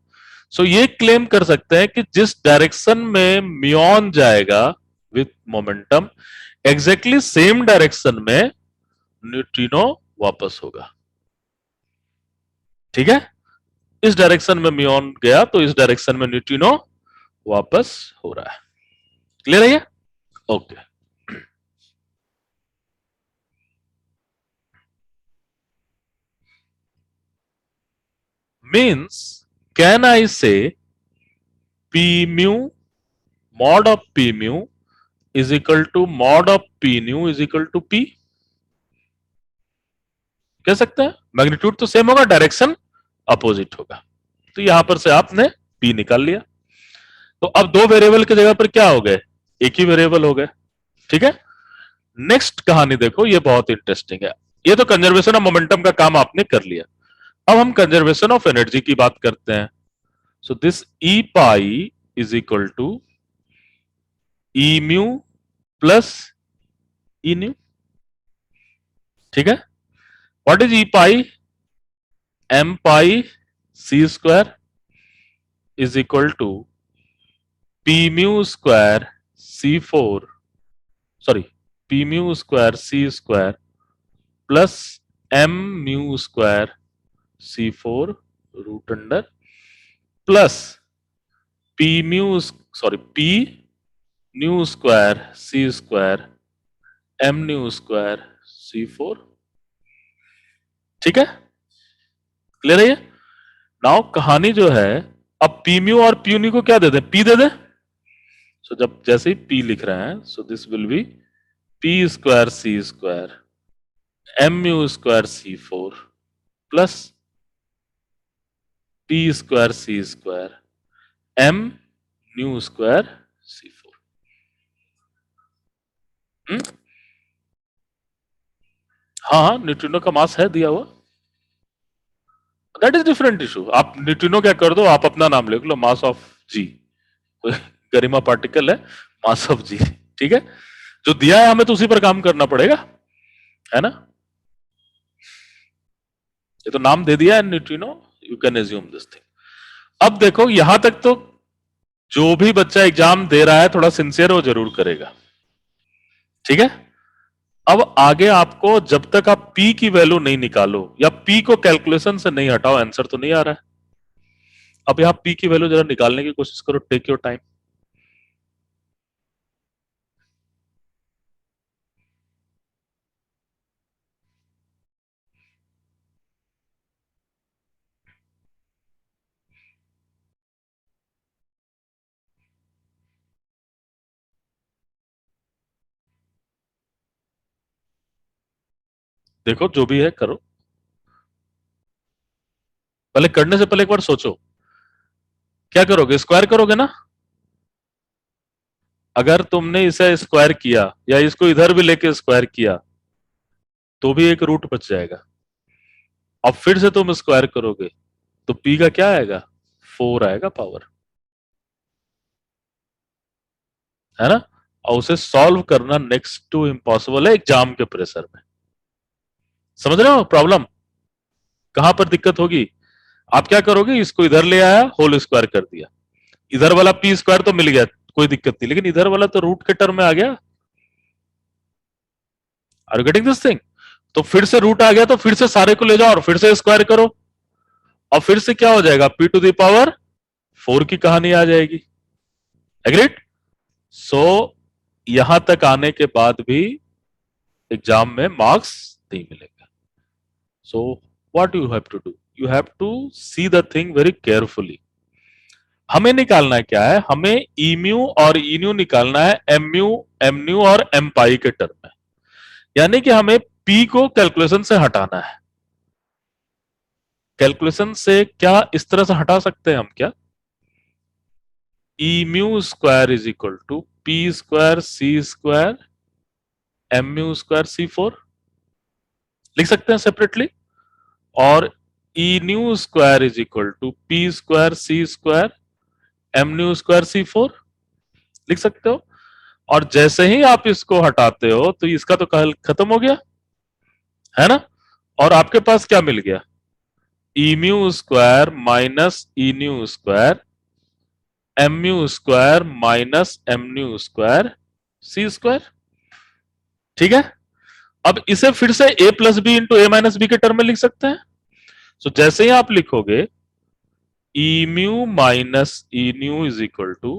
सो ये क्लेम कर सकते हैं कि जिस डायरेक्शन में म्यून जाएगा with momentum, exactly same direction में न्यूट्रिनो वापस होगा, ठीक है? इस डायरेक्शन में म्यून गया तो इस डायरेक्शन में न्यूट्रिनो वापस हो रहा है, क्लियर है ये? Okay, means can I say p mu mod of p mu is equal to mod of p nu is equal to p? कह सकते हैं, मैग्नीट्यूड तो सेम होगा, डायरेक्शन अपोजिट होगा, तो यहां पर से आपने p निकाल लिया। तो अब दो वेरिएबल की जगह पर क्या हो गए? एक ही वेरिएबल हो गए, ठीक है? नेक्स्ट कहानी देखो, ये बहुत इंटरेस्टिंग है। ये तो कंजर्वेशन ऑफ मोमेंटम का काम आपने कर लिया, अब हम कंजर्वेशन ऑफ एनर्जी की बात करते हैं। So this e pi is equal to e mu plus E nu, ठीक है? What is e pi? M pi C square is equal to p mu square c four, sorry p mu square C square plus M mu square c four root under plus p mu, sorry p nu square C square M nu square c four, ठीक है? Clear है ये? Now कहानी जो है, अब P mu और P new को क्या दे दें? पी दे दें। सो जब जैसे ही पी लिख रहे हैं, so this will be p square C square M mu square c four plus p square C square M nu square c four. हाँ, न्यूट्रिनो का मास है दिया हुआ, दैट इज डिफरेंट इशू। आप न्यूट्रिनो क्या कर दो, आप अपना नाम लिख लो, mass of ji, Garima particle है, मास ऑफ जी, ठीक है? जो दिया है हमें तो उसी पर काम करना पड़ेगा, है ना? ये तो नाम दे दिया है neutrino, you can assume this thing. अब देखो यहां तक तो जो भी बच्चा एग्जाम दे रहा है थोड़ा सिंसियर हो जरूर करेगा, ठीक है? अब आगे आपको जब तक आप p की वैल्यू नहीं निकालो या p को कैलकुलेशन से नहीं हटाओ, आंसर तो नहीं आ रहा है। अब यहां p की वैल्यू जरा निकालने की कोशिश करो, टेक योर टाइम। देखो जो भी है करो, पहले करने से पहले एक बार सोचो क्या करोगे, स्क्वायर करोगे ना। अगर तुमने इसे स्क्वायर किया या इसको इधर भी लेके स्क्वायर किया तो भी एक रूट बच जाएगा। अब फिर से तुम स्क्वायर करोगे तो p का क्या आएगा, 4 आएगा पावर, है ना। और उसे सॉल्व करना नेक्स्ट टू इम्पॉसिबल है एग्जाम के प्रेशर में। समझ रहे हो प्रॉब्लम कहां पर दिक्कत होगी। आप क्या करोगे, इसको इधर ले आया, होल स्क्वायर कर दिया, इधर वाला p स्क्वायर तो मिल गया, कोई दिक्कत नहीं, लेकिन इधर वाला तो रूट के टर्म में आ गया। Are you getting this thing. तो फिर से रूट आ गया तो फिर से सारे को ले जाओ और फिर से स्क्वायर करो, और फिर से क्या हो जाएगा, p टू द पावर 4 की कहानी आ जाएगी। एग्रीड। सो यहां तक आने के बाद भी एग्जाम में मार्क्स नहीं मिलेगा। So what you have to do, you have to see the thing very carefully. हमें निकालना है क्या है, हमें ईम्यू और ईन्यू निकालना है एमयू, एमन्यू और एम पाई के टर्म में, यानी कि हमें पी को कैलकुलेशन से हटाना है। कैलकुलेशन से क्या इस तरह से हटा सकते हैं हम क्या, E mu square is equal to P square C square M mu square C 4 लिख सकते हैं सेपरेटली, और E nu square is equal to P square C square M nu square C 4 लिख सकते हो। और जैसे ही आप इसको हटाते हो तो इसका तो कल खत्म हो गया, है ना। और आपके पास क्या मिल गया, E mu square minus E nu square M mu square minus M nu square सी स्क्वायर। ठीक है। अब इसे फिर से a plus B into A minus B के टर्म में लिख सकते हैं। सो जैसे ही आप लिखोगे E mu minus E nu is equal to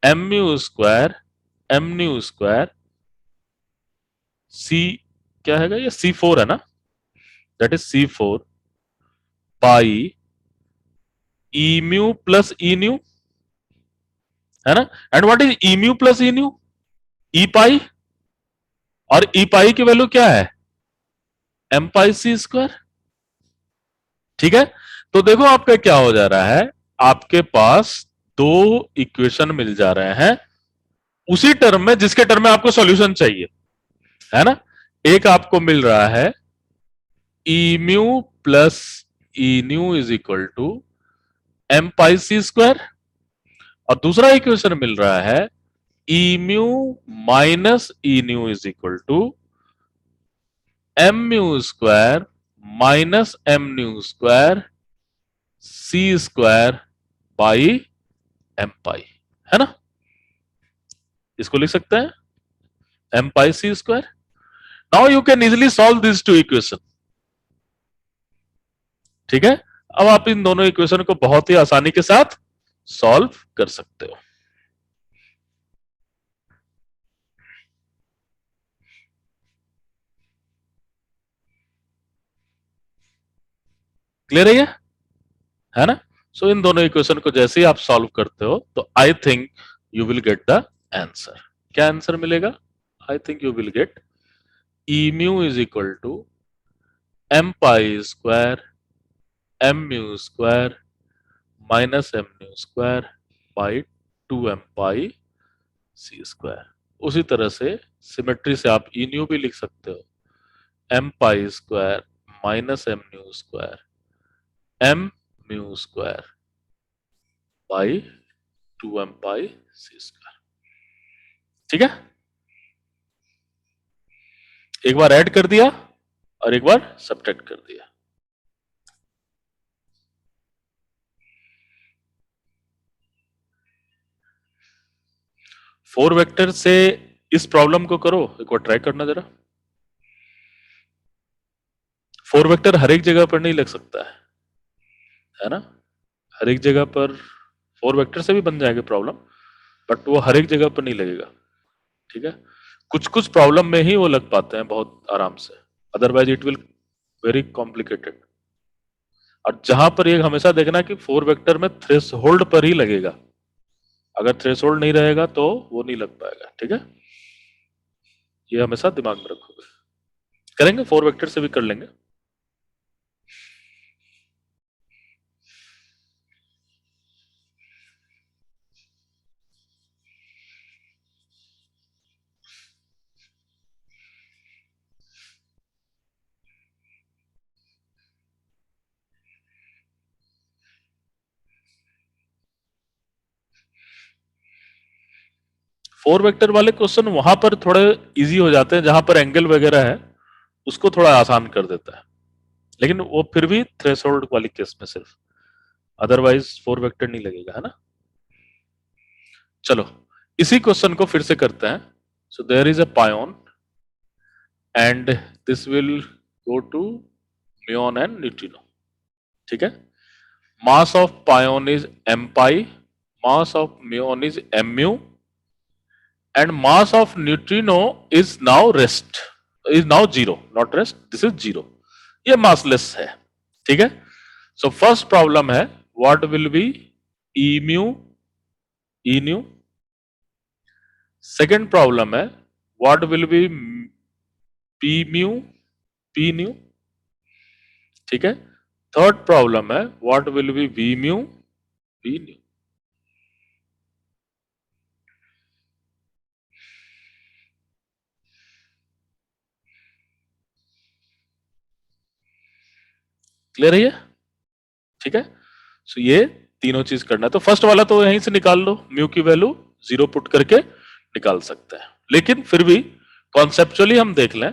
M mu square M nu square C, क्या है ये सी 4 है ना, that is C 4 pi E mu plus E nu, है ना। And what is E mu plus E nu, E pi, और E पाई की value क्या है, एम पाई सी स्क्वायर। ठीक है। तो देखो आपका क्या हो जा रहा है, आपके पास दो इक्वेशन मिल जा रहे हैं उसी टर्म में जिसके टर्म में आपको सॉल्यूशन चाहिए, है ना। एक आपको मिल रहा है E mu plus E nu is equal to M pi C square, और दूसरा इक्वेशन मिल रहा है E mu minus E nu is equal to M mu square minus M nu square C square by M pi, है ना। इसको लिख सकते हैं M pi C square. Now you can easily solve this two equation. ठीक है। अब आप इन दोनों इक्वेशन को बहुत ही आसानी के साथ सॉल्व कर सकते हो। क्लियर है ये, है ना। सो इन दोनों इक्वेशन को जैसे ही आप सॉल्व करते हो तो I think you will get the answer. क्या आंसर मिलेगा, I think you will get e mu is equal to M pi square M mu square minus M mu square by 2 M pi C square. उसी तरह से symmetry से आप ई new भी लिख सकते हो, m pi square minus M nu square M mu square by 2 M pi C square. ठीक है। एक बार ऐड कर दिया और एक बार सब्ट्रैक्ट कर दिया। फोर वेक्टर से इस प्रॉब्लम को करो, एक बार ट्राई करना जरा। 4 वेक्टर हर एक जगह पर नहीं लग सकता है ना? हर एक जगह पर 4 वेक्टर से भी बन जाएगा प्रॉब्लम, बट वो हर एक जगह पर नहीं लगेगा, ठीक है? कुछ कुछ प्रॉब्लम में ही वो लग पाते हैं बहुत आराम से, otherwise it will very complicated. और जहां पर ये हमेशा देखना कि 4 वेक्टर में थ्रेशोल्ड पर ही लगेगा, अगर थ्रेशोल्ड नहीं रहेगा तो वो नहीं लग पाएगा, ठीक है? ये हमेशा दिमाग में रखोगे। करेंगे 4 वेक्टर से भी कर लेंगे। फोर वेक्टर वाले क्वेश्चन वहां पर थोड़े इजी हो जाते हैं जहां पर एंगल वगैरह है, उसको थोड़ा आसान कर देता है, लेकिन वो फिर भी थ्रेशोल्ड वाली केस में सिर्फ, अदरवाइज 4 वेक्टर नहीं लगेगा, है ना? चलो इसी क्वेश्चन को फिर से करते हैं। So there is a pion and this will go to muon and neutrino, ठीक है? Mass of pion is m pi, mass of muon is mu, and mass of neutrino is now rest, is now zero, not rest, this is zero, ये massless है, ठीक है? So first problem है what will be e mu, e nu, second problem है what will be p mu, p nu, ठीक है? Third problem है what will be v mu, v nu। Clear है ये? ठीक है? सो ये तीनों चीज करना है, तो फर्स्ट वाला तो यहीं से निकाल लो, म्यू की वैल्यू 0 पुट करके निकाल सकते हैं, लेकिन फिर भी कॉन्सेप्चुअली हम देख लें,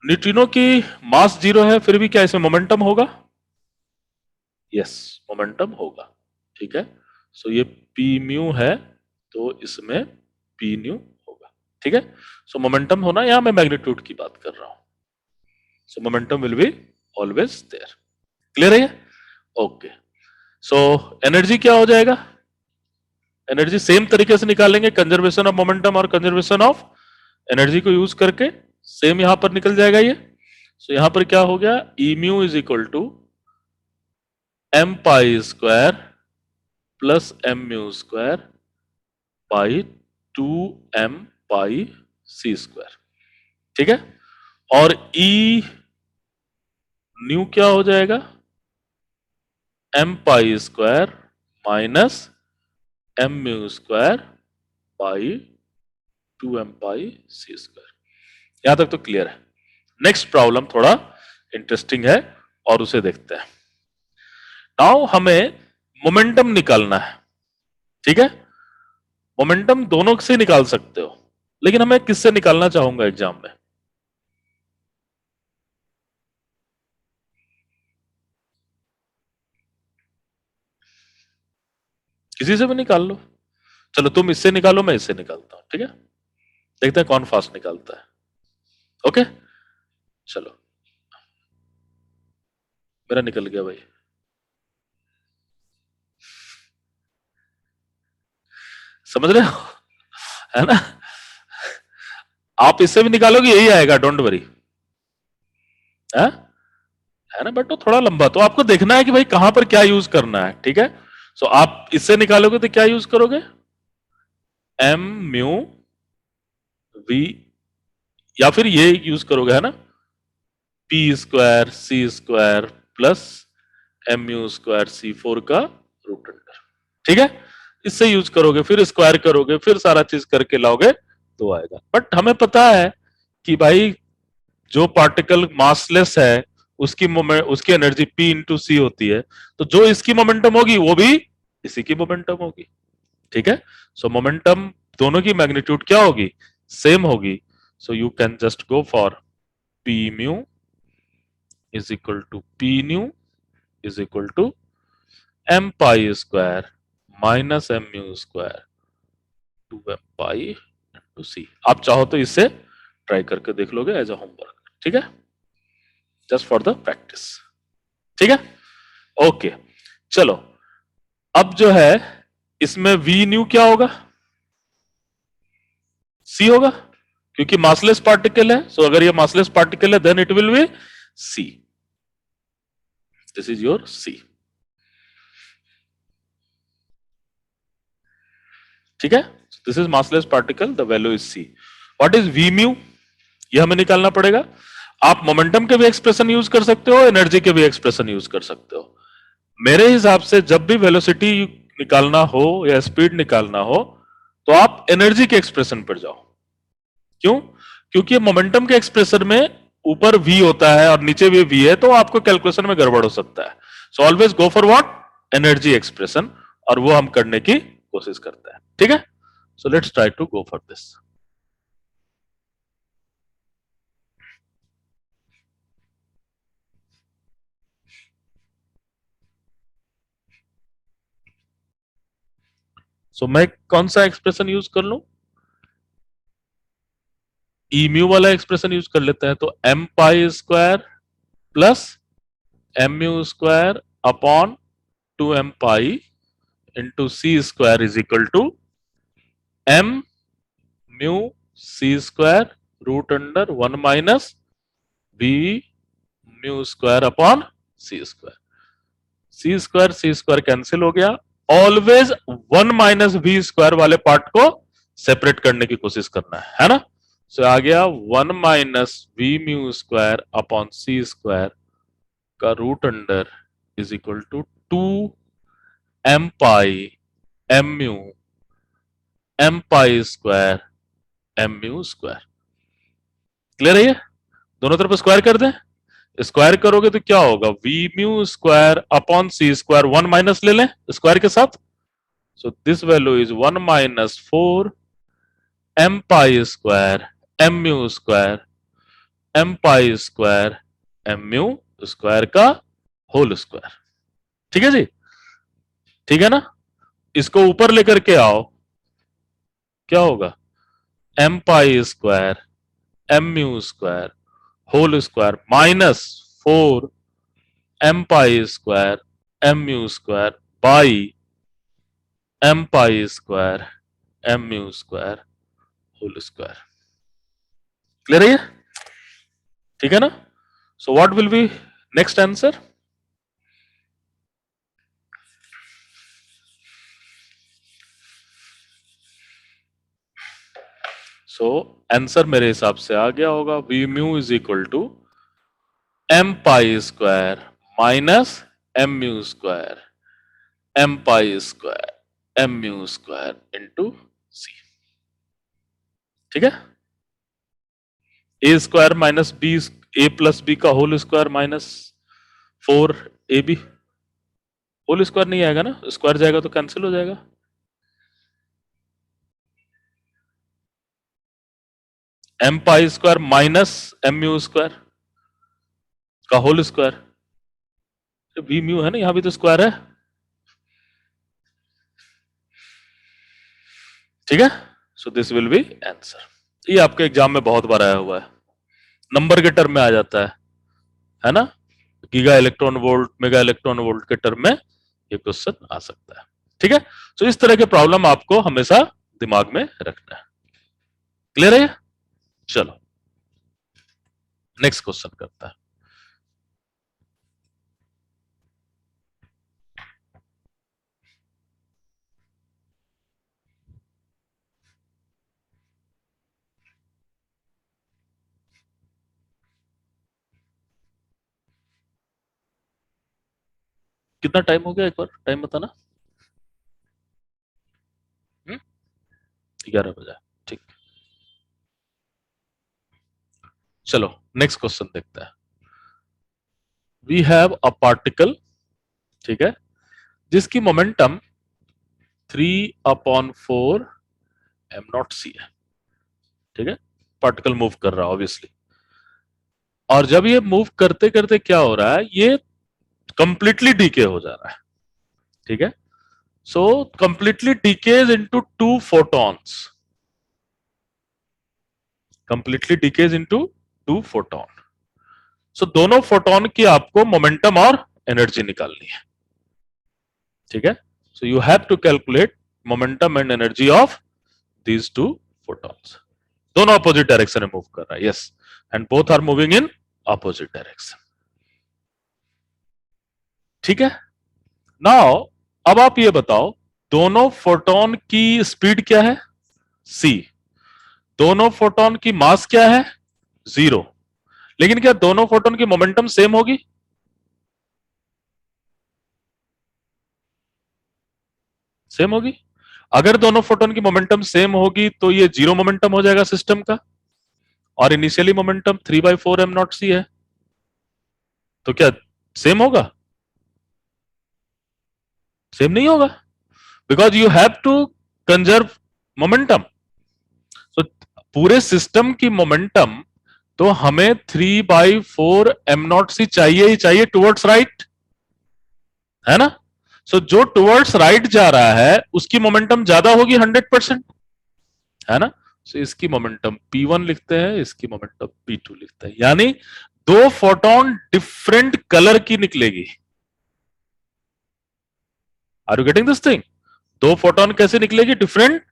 न्यूट्रिनो की मास 0 है, फिर भी क्या इसमें मोमेंटम होगा? यस, मोमेंटम होगा, ठीक है? सो ये पी म्यू है, तो इसमें पी न्यू होगा, ठीक है? सो मोमेंटम होना, यहां मैं मैग्नीट्यूड की बात कर रहा हूं, so momentum will be always there. Clear है ये? ओके। सो एनर्जी क्या हो जाएगा? एनर्जी सेम तरीके से निकालेंगे, कंजर्वेशन ऑफ मोमेंटम और कंजर्वेशन ऑफ एनर्जी को यूज करके, सेम यहां पर निकल जाएगा ये। सो यहां पर क्या हो गया, E mu is equal to M pi square plus M mu square by 2m pi C square, ठीक है? और ई न्यू क्या हो जाएगा, M pi square minus M mu square by 2m pi C square. यहां तक तो clear है। नेक्स्ट प्रॉब्लम थोड़ा इंटरेस्टिंग है और उसे देखते हैं। नाउ हमें मोमेंटम निकालना है, ठीक है? मोमेंटम दोनों से निकाल सकते हो, लेकिन हमें किससे निकालना चाहूंगा एग्जाम में? किसी से भी निकाल लो। चलो तुम इससे निकालो, मैं इससे निकालता हूं, ठीक है? देखते हैं कौन फास्ट निकालता है। ओके, चलो मेरा निकल गया भाई। समझ रहे हो? है ना? आप इससे भी निकालोगे यही आएगा, डोंट वरी, है ना? बट वो थोड़ा लंबा, तो आपको देखना है कि भाई कहां पर क्या यूज करना है, ठीक है? सो आप इससे निकालोगे तो क्या यूज करोगे, एम म्यू वी, या फिर ये यूज करोगे, है ना, पी स्क्वायर सी square plus m u square c four का रूट अंडर, ठीक है? इससे यूज करोगे, फिर स्क्वायर करोगे, फिर सारा चीज करके लाओगे तो आएगा। बट हमें पता है कि भाई जो पार्टिकल मासलेस है उसकी मोमेंट, उसकी एनर्जी P इंटू सी होती है, तो जो इसकी मोमेंटम होगी वो भी इसी की मोमेंटम होगी, ठीक है? सो मोमेंटम दोनों की मैग्नीट्यूड क्या होगी, सेम होगी। So you can just go for P mu is equal to P nu is equal to m pi square minus m mu square 2m pi into C. आप चाहो तो इससे ट्राई करके देख लोगे एज अ होमवर्क, ठीक है, just for the practice, ठीक है, ओके। चलो अब जो है इसमें v न्यू क्या होगा, c होगा, क्योंकि मासलेस पार्टिकल है। सो अगर ये मासलेस पार्टिकल है then it will be c, this is your c, ठीक है, this is massless particle, the value is c। What is v mu, ये हमें निकालना पड़ेगा। आप मोमेंटम के भी एक्सप्रेशन यूज कर सकते हो, एनर्जी के भी एक्सप्रेशन यूज कर सकते हो। मेरे हिसाब से जब भी वेलोसिटी निकालना हो या स्पीड निकालना हो तो आप एनर्जी के एक्सप्रेशन पर जाओ। क्यों? क्योंकि मोमेंटम के एक्सप्रेशन में ऊपर v होता है और नीचे भी v है, तो आपको कैलकुलेशन में गड़बड़ हो सकता है। So always go for what, energy expression, और वो हम करने की कोशिश करते हैं, ठीक है। So let's try to go for this. So मैं कौन सा एक्सप्रेशन यूज कर लूं, ई म्यू वाला एक्सप्रेशन यूज कर लेते हैं। तो m pi square plus m mu square upon 2m pi into C square is equal to m mu C square root under 1 minus v mu square upon C square cancel हो गया। Always 1 minus we square वाले part को separate करने की कोशिश करना है ना। सो आ गया 1 minus V mu square upon सी स्क्वायर का root under is equal to 2 M pi M pi square M mu square. Clear है ये? दोनों तरफ स्क्वायर कर दें, स्क्वायर करोगे तो क्या होगा, we mu square upon C square, 1 minus ले लें स्क्वायर के साथ। So this value is 1 minus 4 M pi square M mu square M pi square M mu square का होल स्क्वायर। ठीक है जी, ठीक है ना। इसको ऊपर लेकर के आओ, क्या होगा, M pi square M mu square whole square minus 4 M pi square M mu square by M pi square M mu square whole square. Clear है ये? ठीक है ना। So what will be next answer? So answer मेरे हिसाब से आ गया होगा, we mu is equal to M pi square minus M mu square M pi square M mu square into C. ठीक है, a square minus b, a plus b का whole square minus 4 a b, whole square नहीं आएगा ना, square जाएगा तो cancel हो जाएगा। M pi square minus M mu square का होल स्क्वायर, वी म्यू है ना, यहां भी तो स्क्वायर है। ठीक है, so this will be answer. ये आपके एग्जाम में बहुत बार आया हुआ है, नंबर के टर्म में आ जाता है ना, giga electron volt mega electron volt के टर्म में ये क्वेश्चन आ सकता है। ठीक है, तो इस तरह के प्रॉब्लम आपको हमेशा दिमाग में रखना है। क्लियर है? चलो नेक्स्ट क्वेश्चन करता है। कितना टाइम हो गया, एक बार टाइम बताना। 11 बजा, ठीक। चलो नेक्स्ट क्वेश्चन देखते हैं। वी हैव अ पार्टिकल, ठीक है, जिसकी मोमेंटम 3/4 एम नॉट सी है। ठीक है, पार्टिकल मूव कर रहा है ऑब्वियसली, और जब ये मूव करते करते क्या हो रहा है, ये कंप्लीटली डीके हो जा रहा है। ठीक है, so completely decays into two photons, completely decays into two photon. so दोनों फोटोन की आपको मोमेंटम और एनर्जी निकालनी है, ठीक है. so you have to calculate momentum and energy of these two photons. दोनों अपोजिट डायरेक्शन में मूव कर रहा है, yes, and both are moving in opposite direction. ठीक है. नाउ अब आप ये बताओ, दोनों फोटोन की स्पीड क्या है? c. दोनों फोटोन की मास क्या है? 0. लेकिन क्या दोनों फोटोन की मोमेंटम सेम होगी? सेम होगी. अगर दोनों फोटोन की मोमेंटम सेम होगी तो ये जीरो मोमेंटम हो जाएगा सिस्टम का, और इनिशियली मोमेंटम 3/4 m0c है, तो क्या सेम होगा? सेम नहीं होगा, because you have to conserve momentum. तो पूरे सिस्टम की मोमेंटम तो हमें 3/4 m0c चाहिए ही चाहिए टुवर्ड्स राइट, है ना. सो जो टुवर्ड्स राइट जा रहा है उसकी मोमेंटम ज्यादा होगी 100%, है ना. सो इसकी मोमेंटम p1 लिखते हैं, इसकी मोमेंटम p2 लिखते हैं, यानी दो फोटोन डिफरेंट कलर की निकलेगी. Are you getting this thing? दो फोटोन कैसे निकलेगी? डिफरेंट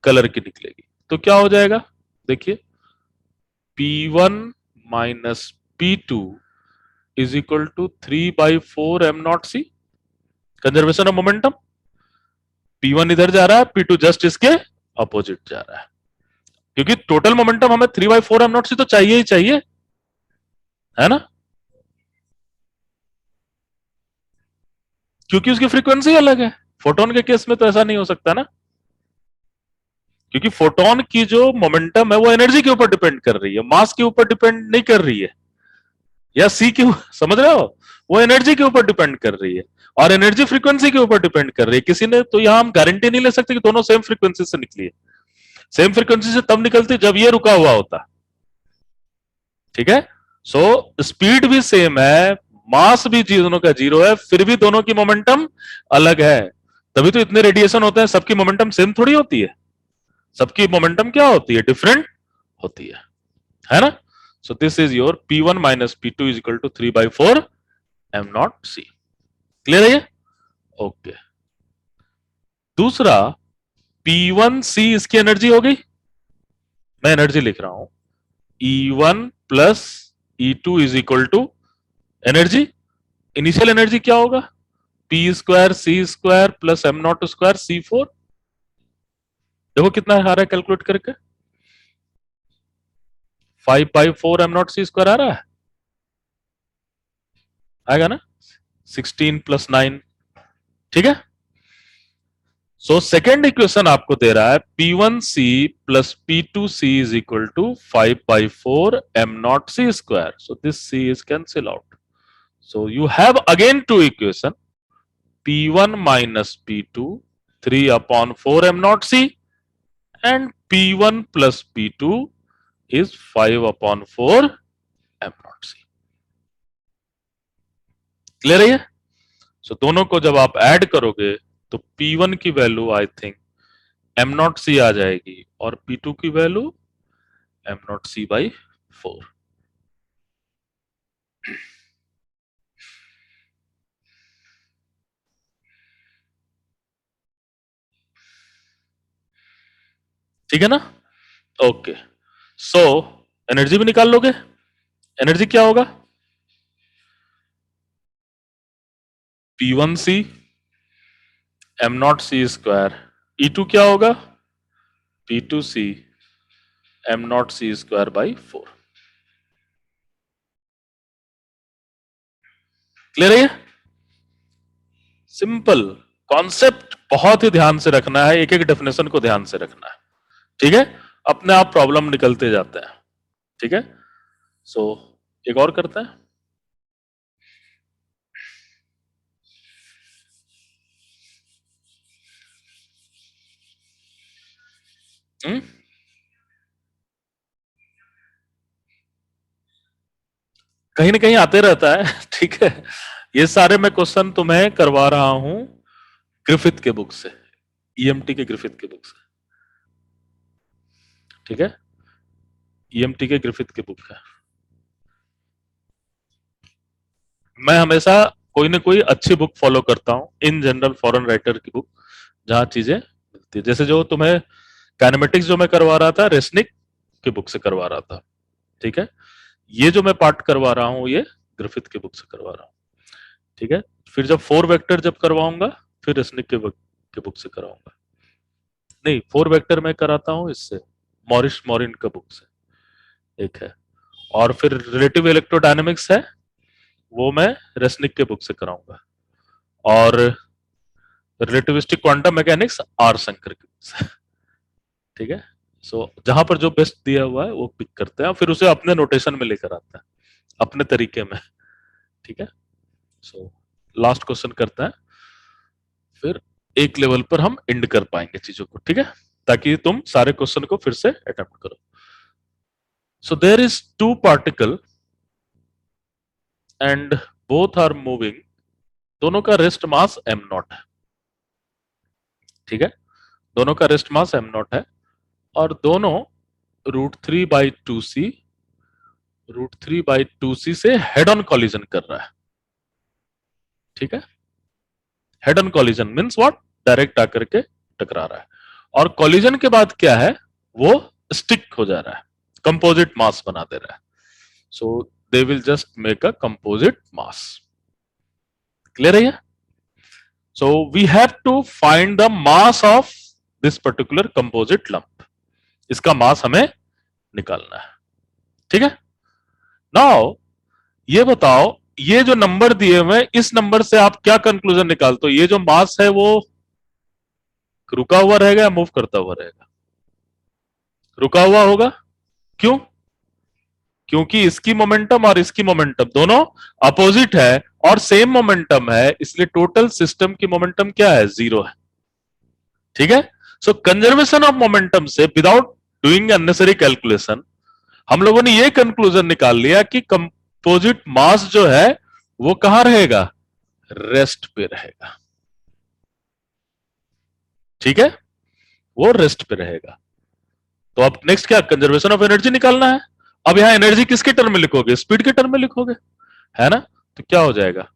कलर की निकलेगी. तो क्या हो जाएगा? देखिए, p1 minus p2 is equal to 3/4 m0c. Conservation of momentum. p1 इधर जा रहा है, p2 जस्ट इसके अपोजिट जा रहा है, क्योंकि टोटल मोमेंटम हमें 3/4 m0c तो चाहिए ही चाहिए, है ना, क्योंकि उसकी फ्रीक्वेंसी अलग है. फोटोन के केस में तो ऐसा नहीं हो सकता ना, क्योंकि फोटोन की जो मोमेंटम है वो एनर्जी के ऊपर डिपेंड कर रही है, मास के ऊपर डिपेंड नहीं कर रही है, या सी के, समझ रहे हो, वो एनर्जी के ऊपर डिपेंड कर रही है, और एनर्जी फ्रीक्वेंसी के ऊपर डिपेंड कर रही है. किसी ने तो यहां हम गारंटी नहीं ले सकते कि दोनों सेम फ्रीक्वेंसी से निकली है. सेम फ्रीक्वेंसी से तब निकलती जब ये रुका हुआ होता. ठीक है. सो स्पीड भी सेम है, मास भी दोनों का 0 है, फिर भी दोनों की मोमेंटम अलग है. तभी तो इतने रेडिएशन होते हैं, सबकी मोमेंटम सेम थोड़ी होती है, सबकी मोमेंटम क्या होती है? डिफरेंट होती है ना. So this is your p1 minus p2 is equal to 3/4 m0c. Clear है ये? ओके. दूसरा, p1c इसकी एनर्जी हो गई, मैं एनर्जी लिख रहा हूं, E1 plus E2 is equal to energy. Initial energy क्या होगा? p square c square plus m0 square c4. देखो कितना आ रहा है कैलकुलेट करके, 5/4 m0c स्क्वायर आ रहा है, आएगा ना, 16 प्लस 9. ठीक है. सो सेकेंड इक्वेशन आपको दे रहा है p1c plus p2c is equal to 5/4 m0c square. So this c is cancel out. So you have again two equation, p1 minus p2 3/4 m0c and p1 plus p2 is 5/4 m0c. Clear है ये? सो दोनों को जब आप add करोगे तो p1 की value I think m0c आ जाएगी, और p2 की वैल्यू m0c/4. ठीक है ना. ओके. सो एनर्जी भी निकाल लोगे. एनर्जी क्या होगा? p1c m0c square. E2 क्या होगा? p2c m0c स्क्वायर/4. क्लियर है ये? सिंपल कॉन्सेप्ट, बहुत ही ध्यान से रखना है, एक एक डेफिनेशन को ध्यान से रखना है. ठीक है. अपने आप प्रॉब्लम निकलते जाते हैं. ठीक है. सो एक और करते हैं. कहीं ना कहीं आते रहता है. ठीक है. ये सारे मैं क्वेश्चन तुम्हें करवा रहा हूं ग्रिफिथ के बुक से, ईएमटी के ग्रिफिथ के बुक से, ठीक है, ईएमटी के ग्रिफिथ के बुक है। मैं हमेशा कोई ना कोई अच्छी बुक फॉलो करता हूँ, इन जनरल फॉरेन राइटर की बुक, जहां चीजें मिलती है। जैसे जो तुम्हें काइनेमेटिक्स जो मैं करवा रहा था, रेसनिक की बुक से करवा रहा था, ठीक है। ये जो मैं पार्ट करवा रहा हूँ, ये ग्रिफिथ की बुक से करवा रहा हूँ, ठीक है। फिर जब 4 वेक्टर जब करवाऊंगा, फिर रेसनिक के बुक से कराऊंगा। नहीं, 4 वेक्टर मैं कराता हूँ इससे, मॉरिस मॉरिन का बुक से एक है, और फिर रिलेटिव इलेक्ट्रोडायनेमिक्स है, वो मैं रेसनिक के बुक से कराऊंगा, और relativistic quantum mechanics R Shankar की बुक से, ठीक है। सो जहां पर जो बेस्ट दिया हुआ है वो पिक करते हैं, फिर उसे अपने नोटेशन में लेकर आते हैं, अपने तरीके में, ठीक है। सो लास्ट क्वेश्चन करते हैं, फिर एक लेवल पर हम एंड कर पाएंगे चीजों को, ठीक है, ताकि तुम सारे क्वेश्चन को फिर से अटेम्प्ट करो। So there is two particle and both are moving, दोनों का रेस्ट मास एम नॉट है, ठीक है, दोनों का रेस्ट मास एम नॉट है, और दोनों √3/2c √3/2c से हेड ऑन कॉलिजन कर रहा है, ठीक है। Head on collision means what, direct आकर के टकरा रहा है, और कॉलिजन के बाद क्या है, वो स्टिक हो जा रहा है, कंपोजिट मास बना दे रहा है। So they will just make a composite mass. Clear है ये? So we have to find the mass of this particular composite lump, इसका मास हमें निकालना है, ठीक है। नाउ ये बताओ, ये जो नंबर दिए हुए, इस नंबर से आप क्या कंक्लूजन निकालते हो, ये जो मास है वो रुका हुआ रहेगा या मूव करता हुआ रहेगा? रुका हुआ होगा, क्यों? क्योंकि इसकी मोमेंटम और इसकी मोमेंटम दोनों अपोजिट है और सेम मोमेंटम है, इसलिए टोटल सिस्टम की मोमेंटम क्या है, 0 है, ठीक है। सो कंजर्वेशन ऑफ मोमेंटम से, विदाउट डूइंग अननेसेसरी कैलकुलेशन, हम लोगों ने ये कंक्लूजन निकाल लिया कि कंपोजिट मास जो है वो कहां रहेगा, रेस्ट पे रहेगा, ठीक है, वो रेस्ट पे रहेगा। तो अब नेक्स्ट क्या, कंजर्वेशन ऑफ एनर्जी निकालना है। अब यहां एनर्जी किसके टर्म में लिखोगे, स्पीड के टर्म में लिखोगे, है ना। तो क्या हो जाएगा,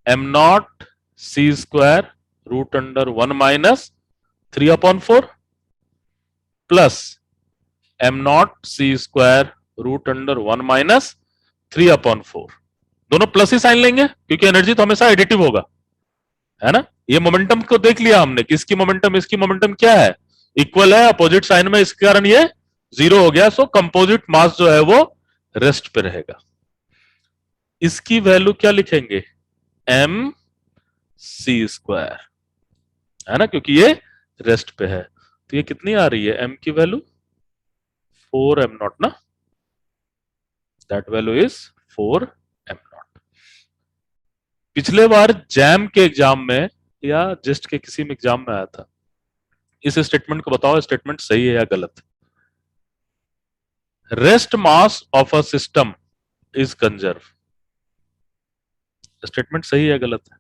m0c² √1 - 3/4 प्लस m0c² √1 - 3/4, दोनों प्लस ही साइन लेंगे क्योंकि एनर्जी तो हमेशा एडिटिव होगा, है ना। ये मोमेंटम को देख लिया हमने, किसकी मोमेंटम इसकी मोमेंटम क्या है, इक्वल है, अपोजिट साइन में, इसके कारण ये 0 हो गया। सो कंपोजिट मास जो है वो रेस्ट पे रहेगा। इसकी वैल्यू क्या लिखेंगे, m c², है ना, क्योंकि ये रेस्ट पे है। तो ये कितनी आ रही है, m की वैल्यू 4m0 ना, दैट वैल्यू इज 4m0। पिछले बार जैम के एग्जाम में या जस्ट के किसी में एग्जाम में आया था, इस स्टेटमेंट को बताओ, स्टेटमेंट सही है या गलत। Rest mass of a system is conserve, statement सही है या गलत है?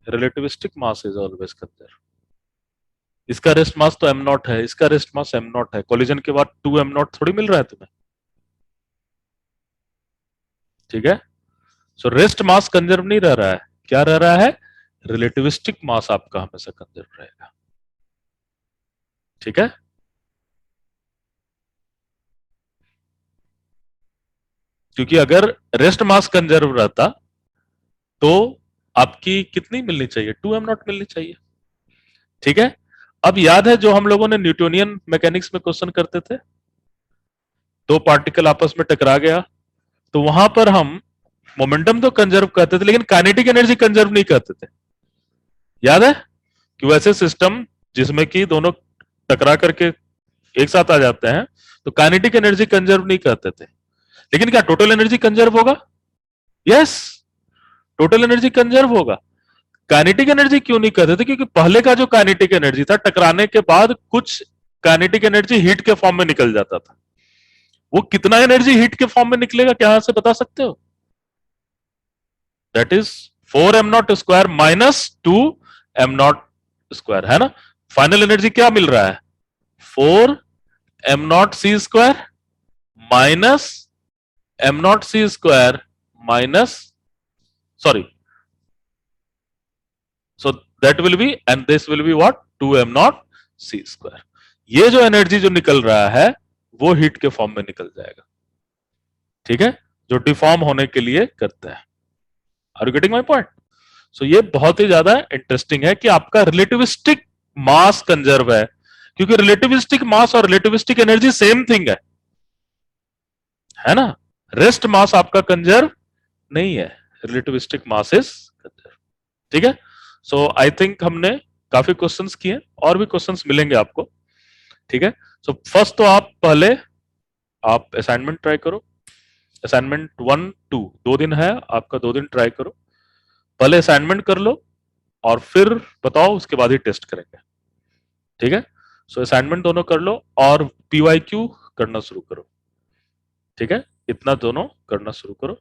Relativistic mass is always conserve. इसका रेस्ट मास तो m0 है, इसका रेस्ट मास m0 है, कोलिजन के बाद 2m0 थोड़ी मिल रहा है तुम्हें, ठीक है। सो रेस्ट मास कंजर्व नहीं रह रहा है, क्या रह रहा है, रिलेटिविस्टिक मास आपका हमेशा कंजर्व रहेगा, ठीक है। क्योंकि अगर रेस्ट मास कंजर्व रहता तो आपकी कितनी मिलनी चाहिए, 2m0 मिलनी चाहिए, ठीक है। अब याद है जो हम लोगों ने न्यूटोनियन मैकेनिक्स में क्वेश्चन करते थे, दो पार्टिकल आपस में टकरा गया, तो वहां पर हम मोमेंटम तो कंजर्व करते थे लेकिन काइनेटिक एनर्जी कंजर्व नहीं करते थे, याद है। कि वैसे सिस्टम जिसमें कि दोनों टकरा करके एक साथ आ जाते हैं, तो काइनेटिक एनर्जी कंजर्व नहीं करते थे, लेकिन क्या टोटल एनर्जी कंजर्व होगा, यस, टोटल एनर्जी कंजर्व होगा। काइनेटिक एनर्जी क्यों नहीं करते थे, क्योंकि पहले का जो काइनेटिक एनर्जी था, टकराने के बाद कुछ काइनेटिक एनर्जी हीट के फॉर्म में निकल जाता था, वो कितना एनर्जी हीट के फॉर्म में निकलेगा क्या से बता सकते हो, that is 4m0 square minus 2m0 square, है ना। फाइनल एनर्जी क्या मिल रहा है, 4m0 c square minus m0 c square minus, sorry, so that will be and this will be what, 2m0 c square. ये जो एनर्जी जो निकल रहा है वो हीट के फॉर्म में निकल जाएगा, ठीक है, जो डिफॉर्म होने के लिए करता है। Are you getting my point? So ये बहुत ही ज्यादा इंटरेस्टिंग है कि आपका रिलेटिविस्टिक मास कंजर्व है, क्योंकि रिलेटिविस्टिक मास और रिलेटिविस्टिक एनर्जी सेम थिंग है ना। रेस्ट मास आपका कंजर्व नहीं है, रिलेटिविस्टिक मास इज कंजर्व, ठीक है। सो आई थिंक हमने काफी क्वेश्चंस किए, और भी क्वेश्चंस मिलेंगे आपको, ठीक है। सो फर्स्ट तो आप पहले आप असाइनमेंट ट्राई करो, असाइनमेंट 1 2 2 दिन है आपका, 2 दिन ट्राई करो, पहले असाइनमेंट कर लो और फिर बताओ, उसके बाद ही टेस्ट करेंगे, ठीक है। सो असाइनमेंट दोनों कर लो और पीवाईक्यू करना शुरू करो, ठीक है, इतना दोनों करना शुरू करो।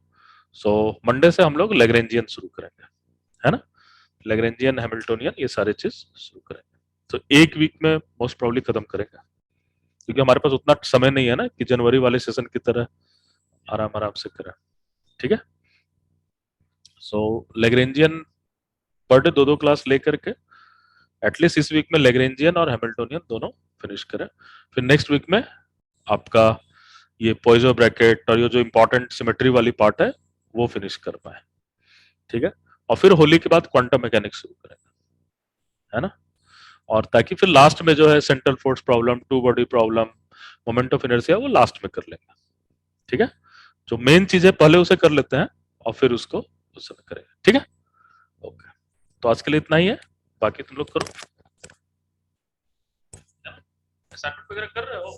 सो मंडे से हम लोग लैग्रेंजियन शुरू करेंगे, है ना, लैग्रेंजियन हैमिल्टोनियन ये सारे चीज शुरू करेंगे। तो एक वीक में मोस्ट प्रॉब्ली खत्म करेंगे, क्योंकि हमारे पास उतना समय नहीं है ना कि जनवरी वाले सेशन की तरह आराम आराम से करें, ठीक है। सो लैग्रेंजियन पर डे 2 2 क्लास लेकर के एटलीस्ट इस वीक में लैग्रेंजियन और हैमिल्टोनियन दोनों फिनिश करें, फिर नेक्स्ट वीक में आपका ये पॉइजो ब्रैकेट और ये जो इंपॉर्टेंट सिमेट्री वाली पार्ट है वो फिनिश कर पाए, ठीक है। और फिर होली के बाद क्वांटम मैकेनिक्स शुरू करेंगे, है ना, और ताकि फिर लास्ट में जो है central force problem, two body problem, moment of inertia वो लास्ट में कर लेंगे, ठीक है। जो मेन चीज है पहले उसे कर लेते हैं और फिर उसको उस समय करेंगे, ठीक है। ओके, तो आज के लिए इतना ही है, बाकी तुम लोग करो, असाइनमेंट वगैरह कर रहे हो।